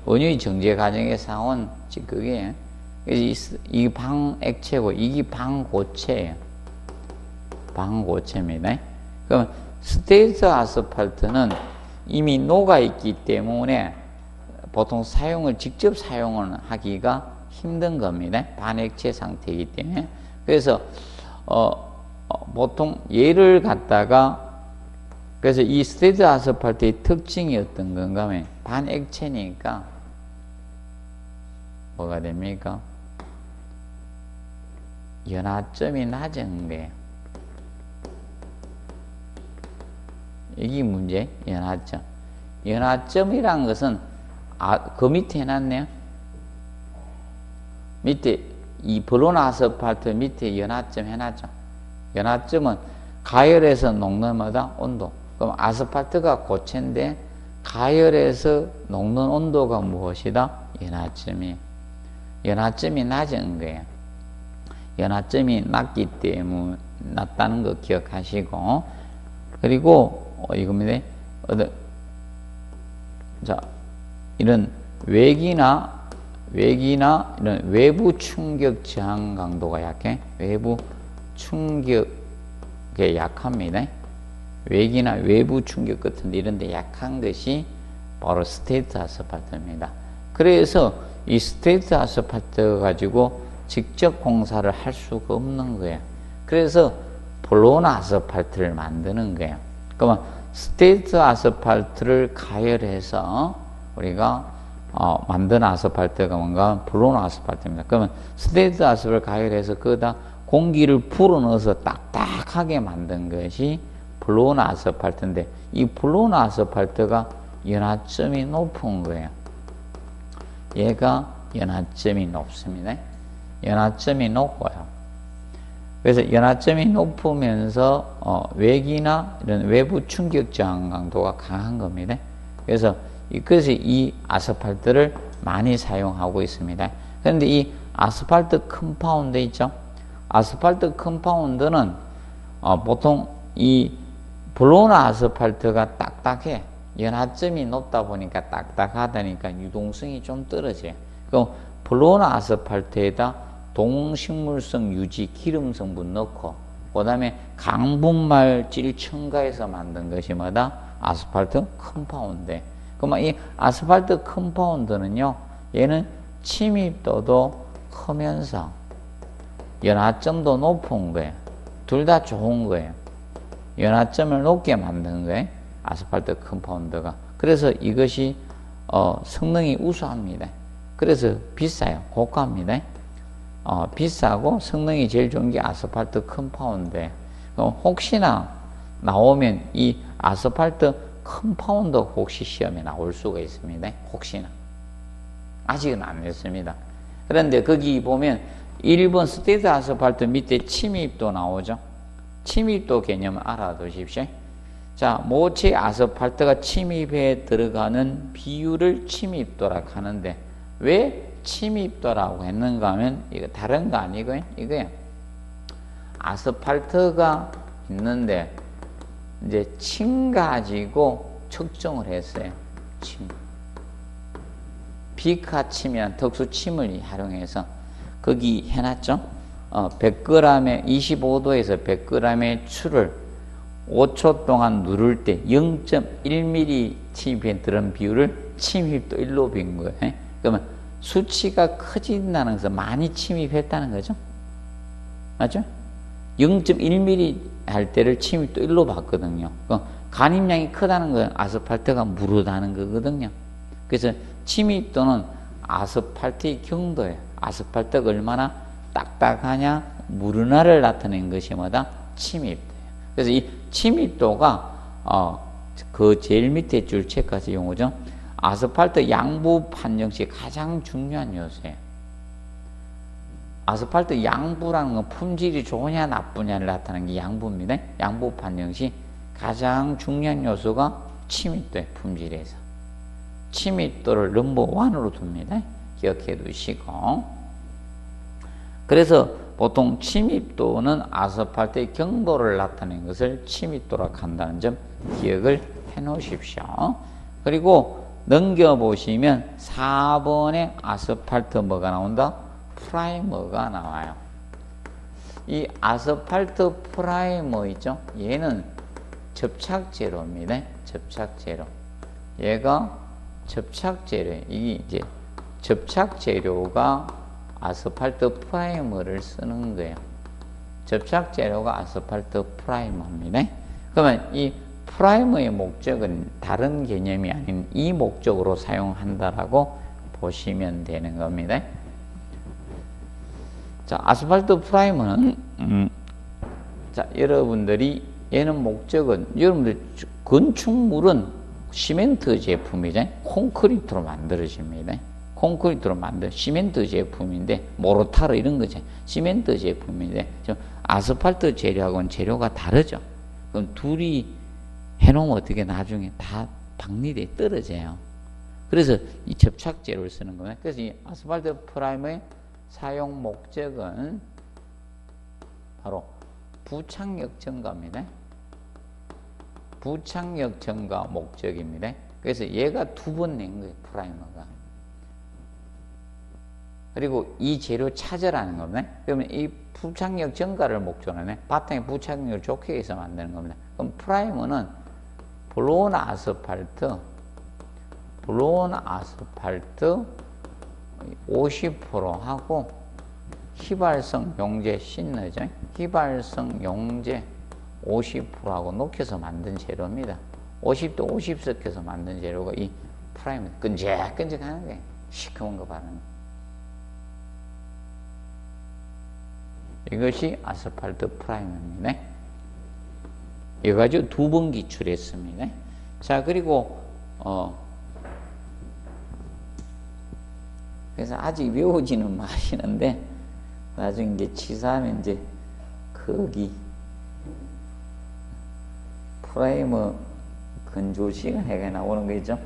원유의 정제 과정에서 나온 그게 이 반액체고 이게 반고체예요. 반고체입니다. 그럼 스테이트 아스팔트는 이미 녹아 있기 때문에 보통 직접 사용을 하기가 힘든 겁니다. 반액체 상태이기 때문에. 그래서 보통 얘를 갖다가 그래서 이 스테이트 아스팔트의 특징이 어떤 건가 하면 반액체니까 뭐가 됩니까? 연화점이 낮은 거예요. 이게 문제, 연화점. 연화점이란 것은 그 밑에 해놨네요. 밑에 이 블로운 아스팔트 밑에 연화점 해놨죠. 연화점은 가열해서 녹는 마다 온도. 그럼 아스팔트가 고체인데 가열해서 녹는 온도가 무엇이다? 연화점이에요. 연화점이 낮은 거예요. 연화점이 낮기 때문에 낮다는 거 기억하시고, 그리고 이겁니다. 자, 이런 외기나 이런 외부 충격 저항 강도가 약해. 외부 충격에 약합니다. 외기나 외부 충격 같은 데 이런 데 약한 것이 바로 스테이트 아스팔트입니다. 그래서 이 스테이트 아스팔트 가지고 직접 공사를 할 수가 없는 거예요. 그래서 블로운 아스팔트를 만드는 거예요. 그러면 스테이트 아스팔트를 가열해서 우리가 만든 아스팔트가 뭔가 블로운 아스팔트입니다. 그러면 스테이트 아스팔트를 가열해서 거기다 공기를 불어넣어서 딱딱하게 만든 것이 블로운 아스팔트인데 이 블로운 아스팔트가 연화점이 높은 거예요. 얘가 연화점이 높습니다. 연화점이 높고요. 그래서 연화점이 높으면서 외기나 이런 외부 충격 저항 강도가 강한 겁니다. 그래서 이 아스팔트를 많이 사용하고 있습니다. 그런데 이 아스팔트 컴파운드 있죠? 아스팔트 컴파운드는 보통 이 블로운 아스팔트가 딱딱해. 연화점이 높다 보니까 딱딱하다니까 유동성이 좀 떨어져요. 그럼 블로운 아스팔트에다 동식물성 유지 기름 성분 넣고 그 다음에 강분말질 첨가해서 만든 것이 뭐다? 아스팔트 컴파운드. 그러면 이 아스팔트 컴파운드는요, 얘는 침입도도 크면서 연화점도 높은 거예요. 둘 다 좋은 거예요. 연화점을 높게 만드는 거예요. 아스팔트 컴파운드가. 그래서 이것이 성능이 우수합니다. 그래서 비싸요. 고가입니다. 비싸고 성능이 제일 좋은 게 아스팔트 컴파운드예요. 혹시나 나오면 이 아스팔트 컴파운드 혹시 시험에 나올 수가 있습니다. 혹시나. 아직은 안 됐습니다. 그런데 거기 보면 1번 스테이트 아스팔트 밑에 침입도 나오죠. 침입도 개념을 알아두십시오. 자, 모체 아스팔트가 침입해 들어가는 비율을 침입도라고 하는데 왜 침입도라고 했는가 하면 이거 다른 거 아니고요. 이거요. 아스팔트가 있는데 이제 침 가지고 측정을 했어요. 침. 비카침이란 특수 침을 활용해서 거기 해놨죠. 100g에 25도에서 100g의 추를 5초 동안 누를 때 0.1mm 침입해 들은 비율을 침입도 1로 빈 거예요. 그러면 수치가 커진다는 것은 많이 침입했다는 거죠. 맞죠? 0.1mm 할 때를 침입도 1로 봤거든요. 간입량이 크다는 건 아스팔트가 무르다는 거거든요. 그래서 침입도는 아스팔트의 경도예요. 아스팔트가 얼마나 딱딱하냐, 무르나를 나타낸 것이 뭐다? 침입도예요. 그래서 이 침입도가 그 제일 밑에 줄 체크하실 용어죠. 아스팔트 양부 판정 시 가장 중요한 요소예요. 아스팔트 양부라는 건 품질이 좋으냐 나쁘냐를 나타내는 게 양부입니다. 양부 판정 시 가장 중요한 요소가 침입도예요. 품질에서. 침입도를 넘버1으로 둡니다. 기억해 두시고. 그래서 보통 침입도는 아스팔트의 경도를 나타내는 것을 침입도라고 한다는 점 기억을 해 놓으십시오. 그리고 넘겨보시면 4번에 아스팔트 뭐가 나온다? 프라이머가 나와요. 이 아스팔트 프라이머 있죠? 얘는 접착제로입니다. 접착제로. 얘가 접착제로예요. 이게 이제 접착재료가 아스팔트 프라이머를 쓰는 거예요. 접착재료가 아스팔트 프라이머입니다. 그러면 이 프라이머의 목적은 다른 개념이 아닌 이 목적으로 사용한다라고 보시면 되는 겁니다. 자, 아스팔트 프라이머는 자, 여러분들이 얘는 목적은 여러분들 건축물은 시멘트 제품이죠. 콘크리트로 만들어집니다. 콘크리트로 만든 시멘트 제품인데 모르타르 이런 거죠. 시멘트 제품인데 아스팔트 재료하고는 재료가 다르죠. 그럼 둘이 해놓으면 어떻게 나중에 다 박리대에 떨어져요. 그래서 이 접착제를 쓰는 거예요. 그래서 이 아스팔트 프라이머의 사용 목적은 바로 부착력 증가입니다. 부착력 증가 목적입니다. 그래서 얘가 2번 낸 거예요. 프라이머가. 그리고 이 재료 찾으라는 겁니다. 그러면 이 부착력 증가를 목적으로 바탕에 부착력을 좋게 해서 만드는 겁니다. 그럼 프라이머는 블로온 아스팔트 50% 하고 휘발성 용제 신너죠. 휘발성 용제 50%하고 녹여서 만든 재료입니다. 50도 50 섞여서 만든 재료가 이 프라이머 끈적끈적하는 게 시커먼 거 바르는 거. 이것이 아스팔트 프라이머입니다. 이거 가지고 2번 기출했습니다. 자, 그리고 그래서 아직 외우지는 마시는데 나중에 이제 치사하면 이제 거기 프라이머 건조 시간에 나오는 거 있죠?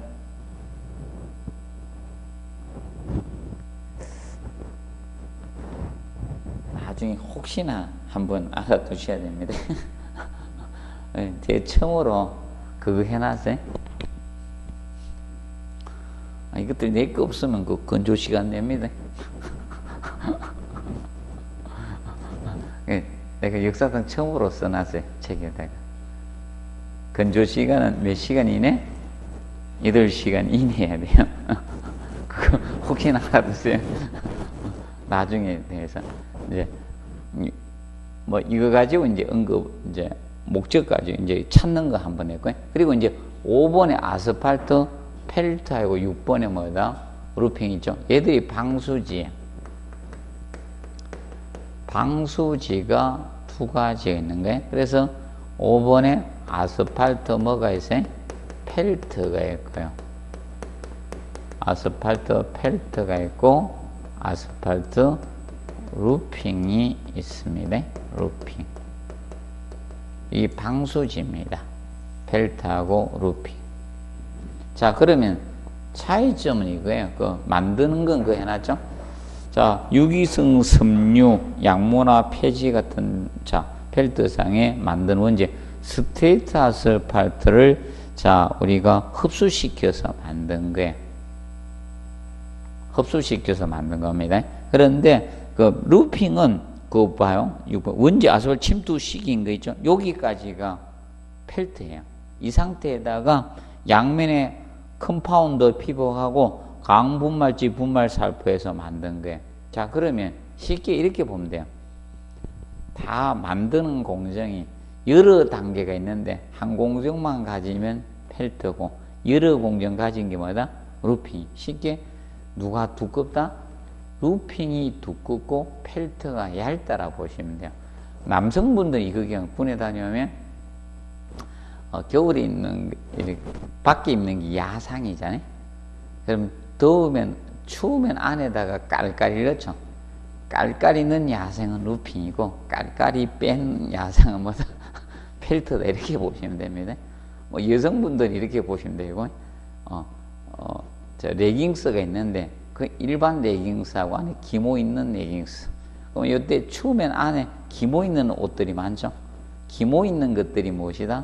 나중에 혹시나 한번 알아두셔야 됩니다. 제 처음으로 그거 해놨어요. 이것들 내 거 없으면 그 건조 시간 냅니다. 내가 역사상 처음으로 써놨어요. 책에다가. 건조 시간은 몇 시간 이내? 8시간 이내 해야 돼요. 그거 혹시나 알아두세요. 나중에 대해서 이제 뭐 이거 가지고 이제 이제 목적 가지고 이제 찾는 거 한번 했고요. 그리고 이제 5번에 아스팔트 펠트하고 6번에 뭐다? 루핑 있죠. 얘들이 방수지가 두 가지가 있는 거예요. 그래서 5번에 아스팔트 뭐가 있어요? 펠트가 있고요. 아스팔트 펠트가 있고 아스팔트 루핑이 있습니다. 루핑. 이 방수지입니다. 펠트하고 루핑. 자, 그러면 차이점은 이거예요. 만드는 건 그거 해놨죠? 자, 유기성 섬유, 양모나 폐지 같은, 자, 펠트상에 만든 원재, 스트레이트 아스팔트를, 자, 우리가 흡수시켜서 만든 거예요. 흡수시켜서 만든 겁니다. 그런데, 루핑은, 그거 봐요. 원재 아스팔트 침투시킨 거 있죠? 여기까지가 펠트예요. 이 상태에다가 양면에 컴파운더 피복하고 강분말지 분말살포해서 만든 거예요. 자, 그러면 쉽게 이렇게 보면 돼요. 다 만드는 공정이 여러 단계가 있는데 한 공정만 가지면 펠트고 여러 공정 가진 게 뭐다? 루핑. 쉽게 누가 두껍다? 루핑이 두껍고 펠트가 얇다라고 보시면 돼요. 남성분들이 그 경우 군에 다녀오면 겨울에 밖에 입는 게 야상이잖아요. 그럼 더우면 추우면 안에다가 깔깔이 넣죠. 깔깔이 넣은 야상은 루핑이고 깔깔이 뺀 야상은 뭐다? 펠트다. 이렇게 보시면 됩니다. 뭐 여성분들이 이렇게 보시면 되고 저 레깅스가 있는데 그 일반 레깅스하고 안에 기모 있는 레깅스. 그럼 이때 추우면 안에 기모 있는 옷들이 많죠. 기모 있는 것들이 무엇이다?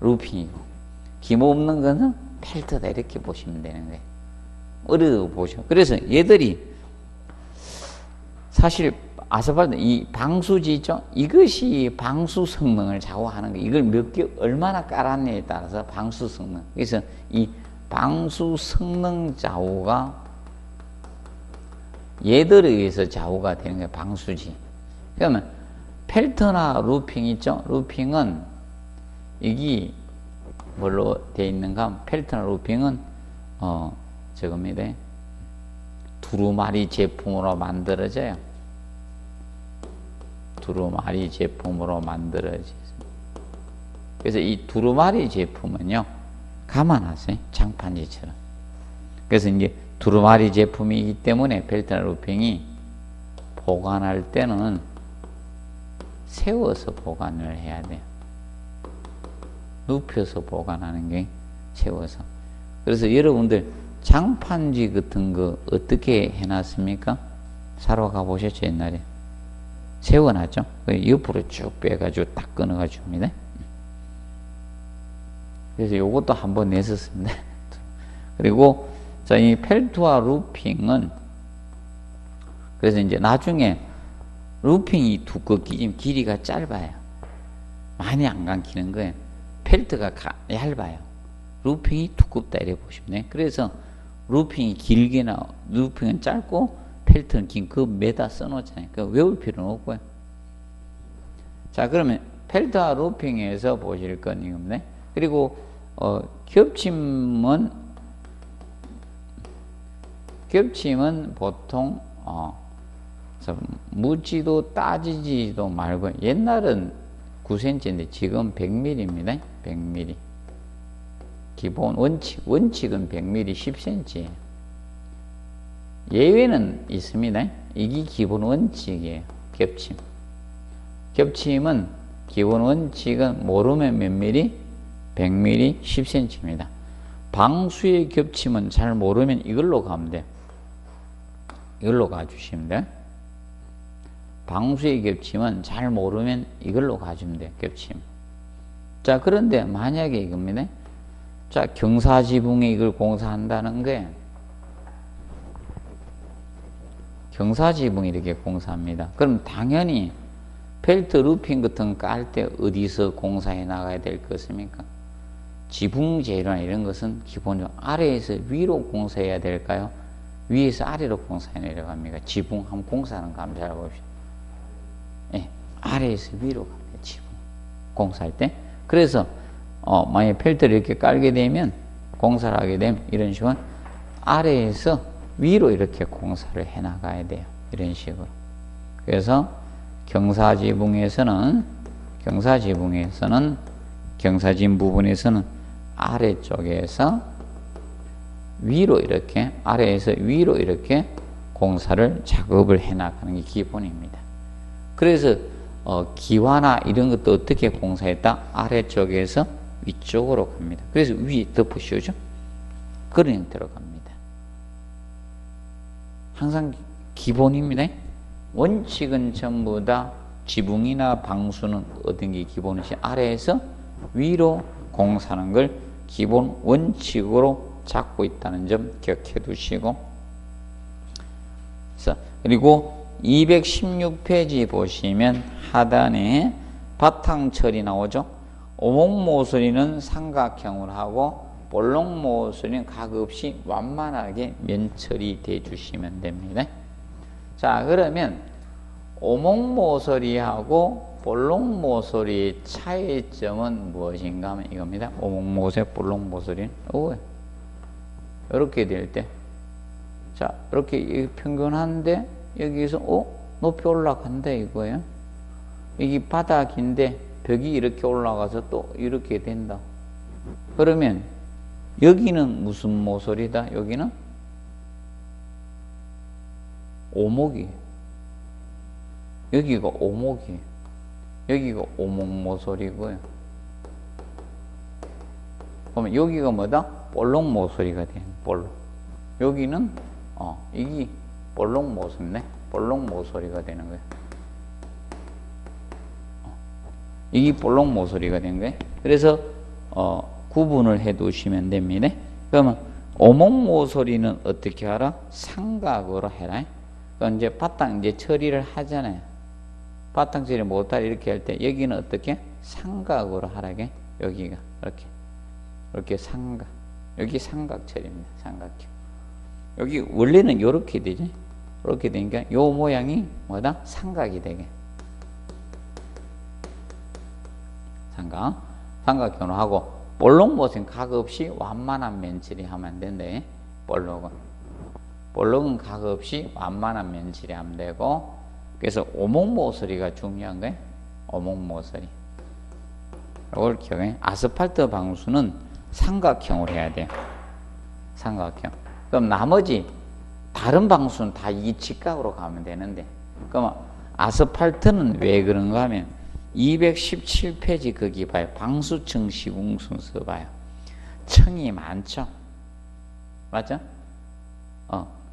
루핑이고 기모 없는 거는 펠트다. 이렇게 보시면 되는 거예요. 어려 보셔. 그래서 얘들이 사실 아스팔트 이 방수지 있죠? 이것이 방수 성능을 좌우하는 거예요. 이걸 몇 개 얼마나 깔았냐에 따라서 방수 성능. 그래서 이 방수 성능 좌우가 얘들에 의해서 좌우가 되는 거예요. 방수지. 그러면 펠트나 루핑 있죠? 루핑은 이게 뭘로 되어 있는가? 펠트나 루핑은 저겁니다. 두루마리 제품으로 만들어져요. 두루마리 제품으로 만들어져요. 그래서 이 두루마리 제품은요, 감안하세요. 장판지처럼. 그래서 이제 두루마리 제품이기 때문에 펠트나 루핑이 보관할 때는 세워서 보관을 해야 돼요. 눕혀서 보관하는 게 세워서. 그래서 여러분들 장판지 같은 거 어떻게 해놨습니까? 사러 가보셨죠, 옛날에? 세워놨죠? 옆으로 쭉 빼가지고 딱 끊어가지고 줍니다. 그래서 요것도 한번 냈었습니다. 그리고 자, 이 펠트와 루핑은 그래서 이제 나중에 루핑이 두껍기 길이가 짧아요. 많이 안 감기는 거예요. 펠트가 얇아요. 루핑이 두껍다 이래 보시면 돼요. 그래서 루핑이 길게 루핑은 짧고 펠트는 긴 그 매다 써놓잖아요. 그 외울 필요는 없고요. 자, 그러면 펠트와 루핑에서 보실 건 이겁니다. 그리고 겹침은 보통 묻지도 따지지도 말고 옛날은 9cm인데 지금 100mm입니다. 100mm. 기본 원칙은 100mm 10cm예요. 예외는 있습니다. 이게 기본 원칙이에요. 겹침은 기본 원칙은 모르면 몇 mm? 100mm 10cm입니다. 방수의 겹침은 잘 모르면 이걸로 가면 돼요. 이걸로 가주시면 돼요. 방수의 겹침은 잘 모르면 이걸로 가주면 돼요. 겹침. 자, 그런데 만약에 이겁니다. 자, 경사지붕에 이걸 공사한다는 게 경사지붕 이렇게 공사합니다. 그럼 당연히 펠트 루핑 같은 거 깔 때 어디서 공사해 나가야 될 것입니까? 지붕 재료나 이런 것은 기본적으로 아래에서 위로 공사해야 될까요? 위에서 아래로 공사에 내려갑니까? 지붕 한번 공사하는 거 한번 잘 봅시다. 예, 아래에서 위로 갑니다. 지붕 공사할 때. 그래서 만약에 펠트를 이렇게 깔게 되면, 공사를 하게 되면 이런 식으로 아래에서 위로 이렇게 공사를 해 나가야 돼요. 이런 식으로. 그래서 경사지붕 부분에서는 아래쪽에서 위로 이렇게, 아래에서 위로 이렇게 공사를 작업을 해 나가는 게 기본입니다. 그래서 기와나 이런 것도 어떻게 공사했다? 아래쪽에서 위쪽으로 갑니다. 그래서 위에 덮으시오죠? 그런 형태로 갑니다. 항상 기본입니다. 원칙은 전부 다 지붕이나 방수는 어떤 게 기본이지? 아래에서 위로 공사하는 걸 기본 원칙으로 잡고 있다는 점 기억해 두시고, 그리고 216페이지 보시면 하단에 바탕철이 나오죠. 오목모서리는 삼각형으로 하고 볼록모서리는 가급없이 완만하게 면처리 돼 주시면 됩니다. 자, 그러면 오목모서리하고 볼록모서리의 차이점은 무엇인가 하면 이겁니다. 오목모서리, 볼록모서리는 이렇게 될 때, 자, 이렇게 평균한데 여기서 높이 올라간다 이거예요. 이게 바닥인데 벽이 이렇게 올라가서 또 이렇게 된다. 그러면 여기는 무슨 모서리다? 여기는 오목이에요. 여기가 오목이에요. 여기가 오목모서리고요. 그러면 여기가 뭐다? 볼록모서리가 돼요. 볼록. 여기는 이게 볼록모서리네. 볼록모서리가 되는 거예요. 이게 볼록모서리가 된 거예요. 그래서 구분을 해 두시면 됩니다. 그러면 오목모서리는 어떻게 하라? 삼각으로 해라. 그럼 이제 바탕 이제 처리를 하잖아요. 바탕 처리 못할 이렇게 할 때 여기는 어떻게? 삼각으로 하라게. 여기가 이렇게 삼각. 여기 삼각처리입니다. 삼각형. 여기 원래는 이렇게 되지. 이렇게 되니까 요 모양이 뭐다? 삼각이 되게. 삼각형으로 하고, 볼록모서리는 가급없이 완만한 면처리 하면 안 된대. 볼록은 가급없이 완만한 면처리 하면 되고, 그래서 오목모서리가 중요한 거예요. 오목모서리. 이걸 기억해. 아스팔트 방수는 삼각형으로 해야 돼요. 삼각형. 그럼 나머지 다른 방수는 다 이 직각으로 가면 되는데, 그럼 아스팔트는 왜 그런가 하면 217페이지 거기 봐요. 방수청 시공 순서 봐요. 층이 많죠. 맞죠?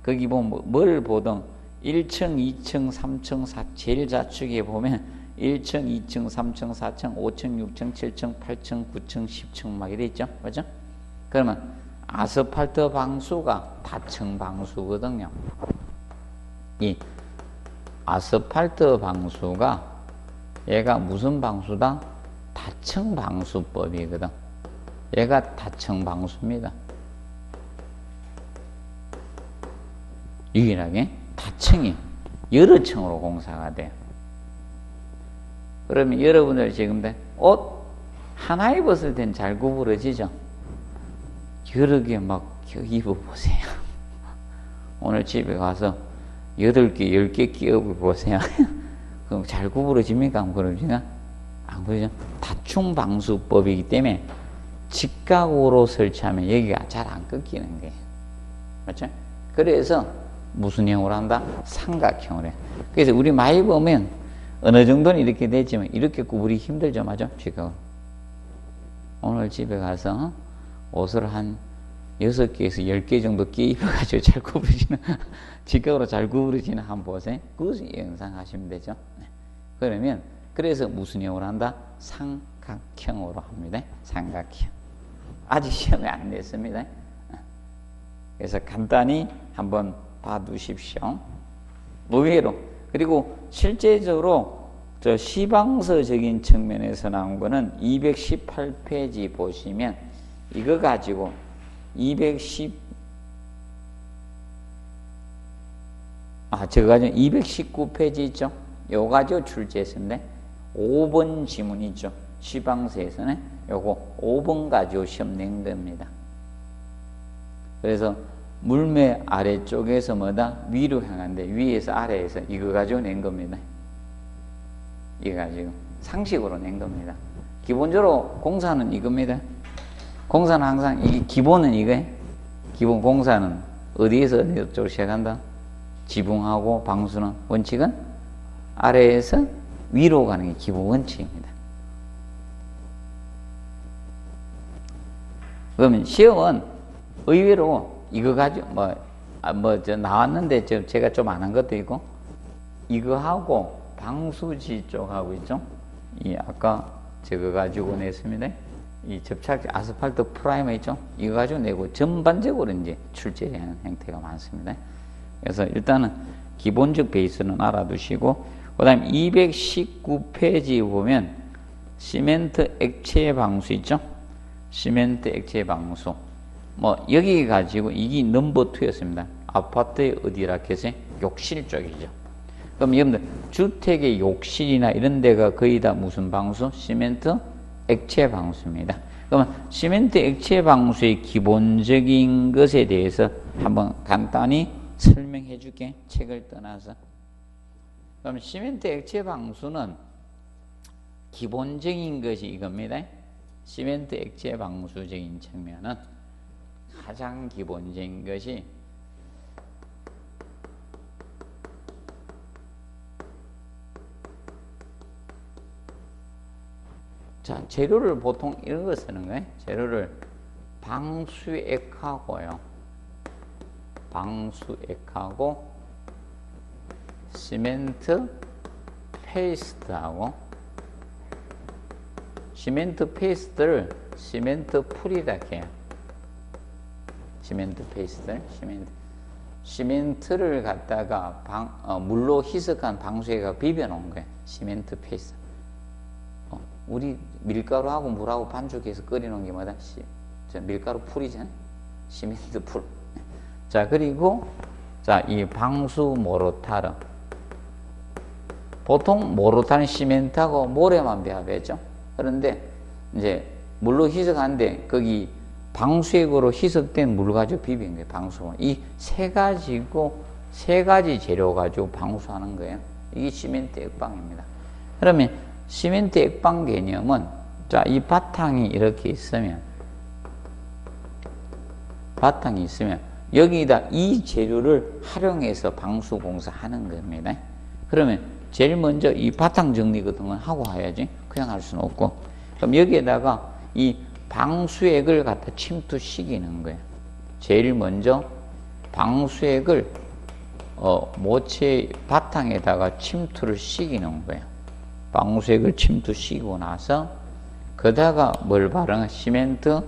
거기 보면 뭘 보든 1층, 2층, 3층, 4, 제일 좌측에 보면 1층, 2층, 3층, 4층, 5층, 6층, 7층, 8층, 9층, 10층 막 이래 있죠. 맞죠? 그러면 아스팔트 방수가 다층 방수거든요. 이 아스팔트 방수가 얘가 무슨 방수다? 다층 방수법이거든. 얘가 다층 방수입니다. 유일하게 다층이 여러 층으로 공사가 돼요. 그러면 여러분들 지금 옷 하나 입었을 땐 잘 구부러지죠? 여러 개 막 입어보세요. 오늘 집에 가서 8개, 10개 끼워보세요. 그럼 잘 구부러집니까? 안 구부러지나? 안 구부러져. 다층 방수법이기 때문에 직각으로 설치하면 여기가 잘 안 꺾이는 거예요. 맞죠? 그래서 무슨 형으로 한다? 삼각형으로 해. 그래서 우리 많이 보면 어느 정도는 이렇게 되지만 이렇게 구부리기 힘들죠. 맞죠? 지금 오늘 집에 가서 옷을 한 6개에서 10개 정도 끼 입어가지고 잘 구부러지는, 직각으로 잘 구부러지는 한번 보세요. 그 영상 하시면 되죠. 그러면, 그래서 무슨 형으로 한다? 삼각형으로 합니다. 삼각형. 아직 시험에 안 냈습니다. 그래서 간단히 한번 봐두십시오. 의외로. 그리고 실제적으로 저 시방서적인 측면에서 나온 거는 218페이지 보시면 이거 가지고 210 제가 가지고 219페이지 있죠? 요거 가지고 출제했었는데 5번 지문 있죠? 시방서에서는 요거 5번 가지고 시험 낸 겁니다. 그래서 물매 아래쪽에서 뭐다? 위로 향한데 위에서 아래에서 이거 가지고 낸 겁니다. 이거 가지고 상식으로 낸 겁니다. 기본적으로 공사는 이겁니다. 공사는 항상 이 기본은 이거예요. 기본 공사는 어디에서 어디쪽으로 시작한다? 지붕하고 방수는 원칙은 아래에서 위로 가는 게 기본 원칙입니다. 그러면 시험은 의외로 이거 가지고 나왔는데 제가 좀 안 한 것도 있고 이거하고 방수지 쪽하고 있죠. 이 아까 저거 가지고 냈습니다. 이 접착 아스팔트 프라이머 있죠. 이거 가지고 내고 전반적으로 이제 출제하는 형태가 많습니다. 그래서 일단은 기본적 베이스는 알아두시고, 그 다음에 219페이지 보면 시멘트 액체 방수 있죠? 시멘트 액체 방수. 여기 가지고 이게 넘버 2였습니다. 아파트의 어디라 해서 욕실 쪽이죠. 그럼 여러분들 주택의 욕실이나 이런 데가 거의 다 무슨 방수? 시멘트 액체 방수입니다. 그러면 시멘트 액체 방수의 기본적인 것에 대해서 한번 간단히 설명해 줄게. 책을 떠나서. 그럼 시멘트 액체 방수는 기본적인 것이 이겁니다. 시멘트 액체 방수적인 측면은 가장 기본적인 것이 재료를 보통 이런 거 쓰는 거예요. 재료를 방수액하고요. 방수액하고 시멘트 페이스트하고 시멘트 페이스트를 시멘트 풀이라 해요. 시멘트 페이스트를 시멘트를 갖다가 물로 희석한 방수액하고 비벼 놓은 거예요. 시멘트 페이스트. 우리 밀가루하고 물하고 반죽해서 끓여놓은 게 뭐다? 밀가루 풀이잖아요. 시멘트 풀. 그리고 이 방수 모르타르. 보통 모르타르는 시멘트하고 모래만 배합했죠. 그런데 이제 물로 희석하는데 거기 방수액으로 희석된 물 가지고 비빈 거예요. 방수. 이 세 가지 재료 가지고 방수하는 거예요. 이게 시멘트 액방입니다. 그러면 시멘트 액방 개념은 이 바탕이 이렇게 있으면 여기다 이 재료를 활용해서 방수 공사하는 겁니다. 그러면 제일 먼저 이 바탕 정리 같은 건 하고 해야지. 그냥 할 수는 없고. 그럼 여기에다가 이 방수액을 갖다 침투시키는 거예요. 제일 먼저 방수액을 모체 바탕에다가 침투를 시키는 거예요. 방수액을 침투시키고 나서 거다가 뭘 바르는 시멘트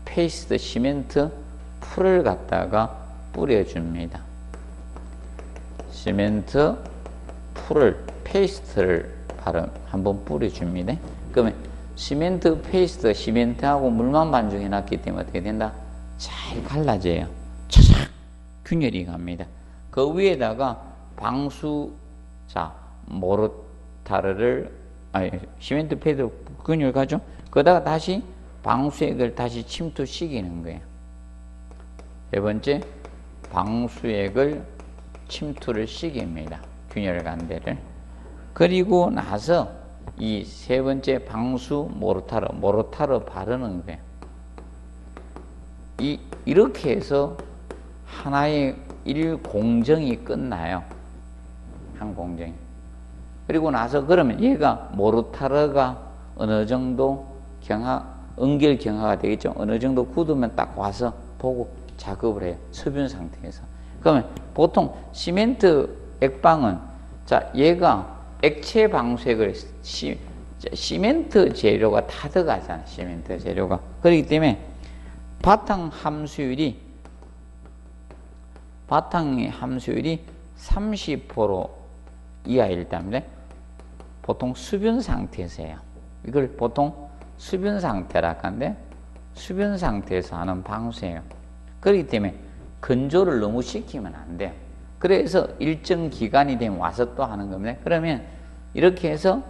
페이스트, 시멘트 풀을 갖다가 뿌려줍니다. 시멘트 풀을 페이스트를 한번 뿌려줍니다. 그러면 시멘트 페이스트, 시멘트하고 물만 반죽해 놨기 때문에 어떻게 된다? 잘 갈라져요. 차삭 균열이 갑니다. 그 위에다가 방수 시멘트 페이스트 균열 가죠. 그러다가 다시 방수액을 다시 침투시키는 거예요. 세 번째, 방수액을 침투를 시킵니다. 균열 간 데를. 그리고 나서 이 세 번째 방수 모르타르 바르는 거예요. 이렇게 해서 하나의 공정이 끝나요. 한 공정이. 그리고 나서 그러면 얘가 모르타르가 어느 정도 응결 경화가 되겠죠. 어느 정도 굳으면 딱 와서 보고 작업을 해요. 수분 상태에서. 그러면 보통 시멘트 액방은 얘가 액체 방수액을 시멘트 재료가 다 들어가잖아. 시멘트 재료가. 그렇기 때문에 바탕의 함수율이 30% 이하일 때입니다. 보통 수분 상태에서 해요. 이걸 보통 수분 상태라 하는데 수분 상태에서 하는 방수예요. 그렇기 때문에 건조를 너무 시키면 안 돼요. 그래서 일정 기간이 되면 와서 또 하는 겁니다. 그러면 이렇게 해서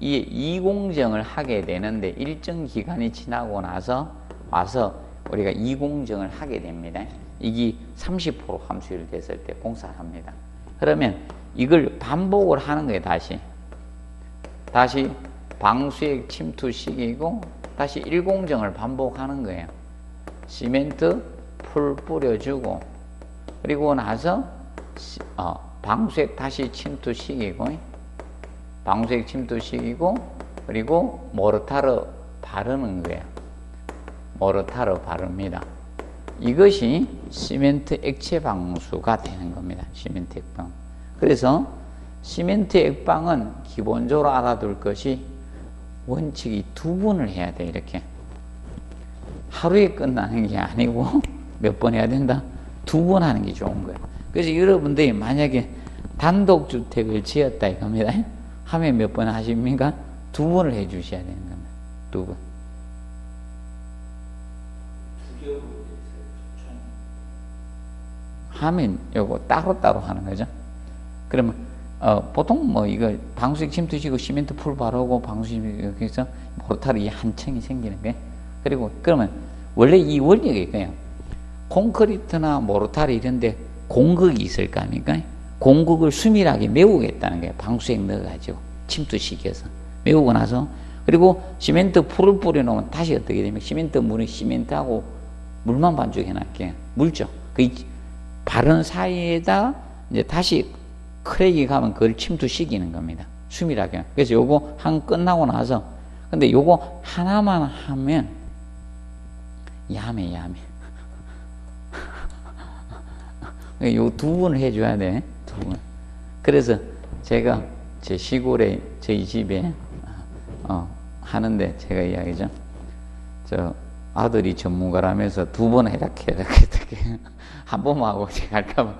이 이공정을 하게 되는데 일정 기간이 지나고 나서 와서 우리가 이공정을 하게 됩니다. 이게 30% 함수율 됐을 때 공사를 합니다. 그러면 이걸 반복을 하는 거예요. 다시 방수액 침투시키고 다시 일공정을 반복하는 거예요. 시멘트 풀 뿌려주고 그리고 나서 방수액 다시 침투시키고 그리고 모르타르 바르는 거예요. 모르타르 바릅니다. 이것이 시멘트 액체 방수가 되는 겁니다. 시멘트 액방. 그래서 시멘트 액방은 기본적으로 알아둘 것이 원칙이 2번을 해야 돼. 이렇게 하루에 끝나는 게 아니고 몇 번 해야 된다? 2번 하는 게 좋은 거예요. 그래서 여러분들이 만약에 단독주택을 지었다 이겁니다. 하면 몇 번 하십니까? 2번을 해 주셔야 되는 겁니다. 2번. 하면 요거 따로따로 하는 거죠. 그러면 보통 뭐 이거 방수액 침투시고 시멘트 풀 바르고 방수액 이렇게 해서 모르타르 이 한 층이 생기는 거예요. 그리고 그러면 원래 이 원리가 있고요. 콘크리트나 모르타르 이런데 공극이 있을 거 아닙니까? 공극을 수밀하게 메우겠다는 거예요. 방수액 넣어가지고 침투시켜서 메우고 나서 그리고 시멘트 풀을 뿌려놓으면 다시 어떻게 되면 시멘트 물은 시멘트하고 물만 반죽해놨게 물죠. 그 바른 사이에다 이제 다시 크랙이 가면 그걸 침투시키는 겁니다. 수밀하게. 그래서 요거 한 끝나고 나서 근데 요거 하나만 하면 야매. 요 2번을 해줘야 돼. 2번. 그래서 제가 제 시골에 저희 집에 하는데 제가 이야기죠. 저 아들이 전문가라면서 2번 이렇게 한 번만 하고 제가 할까봐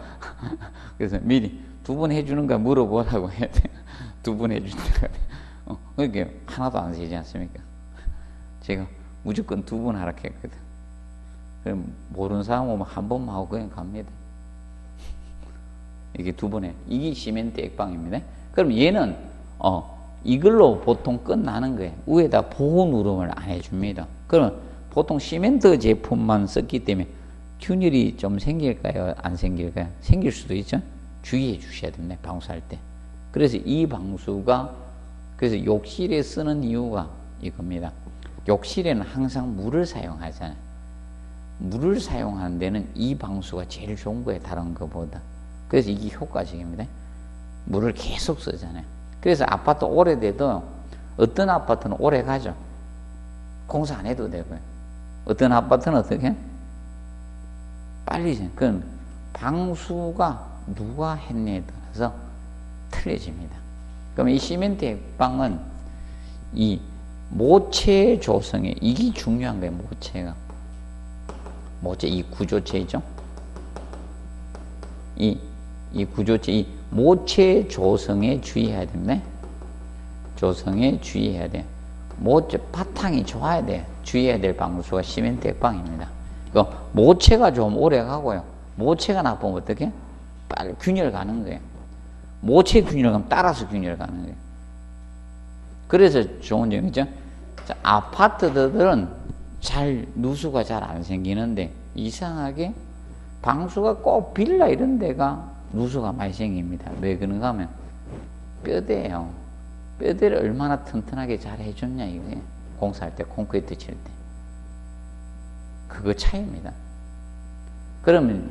그래서 미리 2번 해주는가 물어보라고 해야 돼. 2번 해준다고. 그러니까 하나도 안 세지 않습니까? 제가 무조건 2번 하라 했거든. 그럼 모르는 사람은 한 번만 하고 그냥 갑니다. 이게 2번에 이게 시멘트 액방입니다. 그럼 얘는 이걸로 보통 끝나는 거예요. 위에다 보호 누름을 안 해줍니다. 그럼 보통 시멘트 제품만 썼기 때문에 균일이 좀 생길까요? 안 생길까요? 생길 수도 있죠. 주의해 주셔야 됩니다. 방수할 때. 그래서 이 방수가 그래서 욕실에 쓰는 이유가 이겁니다. 욕실에는 항상 물을 사용하잖아요. 물을 사용하는 데는 이 방수가 제일 좋은 거예요. 다른 것보다. 그래서 이게 효과적입니다. 물을 계속 쓰잖아요. 그래서 아파트 오래돼도 어떤 아파트는 오래 가죠. 공사 안 해도 되고요. 어떤 아파트는 어떻게? 빨리. 그건 방수가 누가 했냐에 따라서 틀려집니다. 그럼 이 시멘트 액방은 이 모체 조성에 이게 중요한 거예요. 모체 이 구조체죠. 이 구조체 이 모체 조성에 주의해야 됩니다. 조성에 주의해야 돼. 모체 바탕이 좋아야 돼. 주의해야 될 방수가 시멘트 액방입니다. 그 모체가 좀 오래 가고요. 모체가 나쁘면 어떻게? 빨리 균열 가는 거예요. 모체 균열 가면 따라서 균열 가는 거예요. 그래서 좋은 점이죠. 아파트들은 누수가 잘 안 생기는데 이상하게 방수가 꼭 빌라 이런 데가 누수가 많이 생깁니다. 왜 그런가 하면 뼈대예요. 뼈대를 얼마나 튼튼하게 잘 해줬냐 이거예요. 공사할 때 콘크리트 칠 때. 그거 차이입니다. 그러면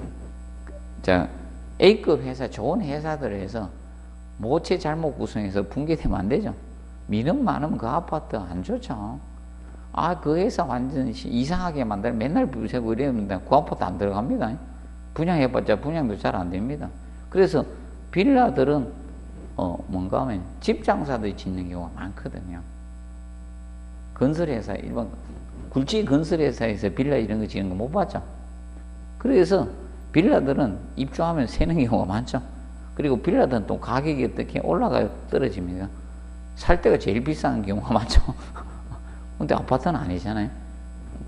A급 회사 좋은 회사들에서 모체 잘못 구성해서 붕괴되면 안 되죠. 민원 많으면 그 아파트 안 좋죠. 그 회사 완전 이상하게 만들면 맨날 부세고 이러면 그 아파트 안 들어갑니다. 분양해봤자 분양도 잘 안 됩니다. 그래서 빌라들은 뭔가 하면 집 장사들이 짓는 경우가 많거든요. 건설회사 일반 굴지 건설회사에서 빌라 이런 거 짓는 거 못 봤죠. 그래서 빌라들은 입주하면 새는 경우가 많죠. 그리고 빌라들은 또 가격이 어떻게 올라가요? 떨어집니다. 살 때가 제일 비싼 경우가 많죠. 근데 아파트는 아니잖아요.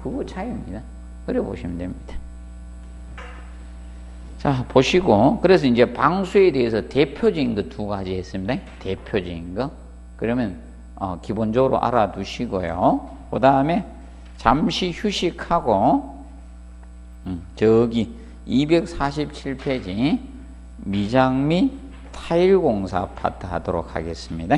그거 차이입니다. 그래 보시면 됩니다. 자, 자, 보시고, 그래서 이제 방수에 대해서 대표적인 거 두 가지 했습니다. 대표적인 거. 그러면, 기본적으로 알아두시고요. 그 다음에 잠시 휴식하고, 저기 247페이지 미장 및 타일 공사 파트 하도록 하겠습니다.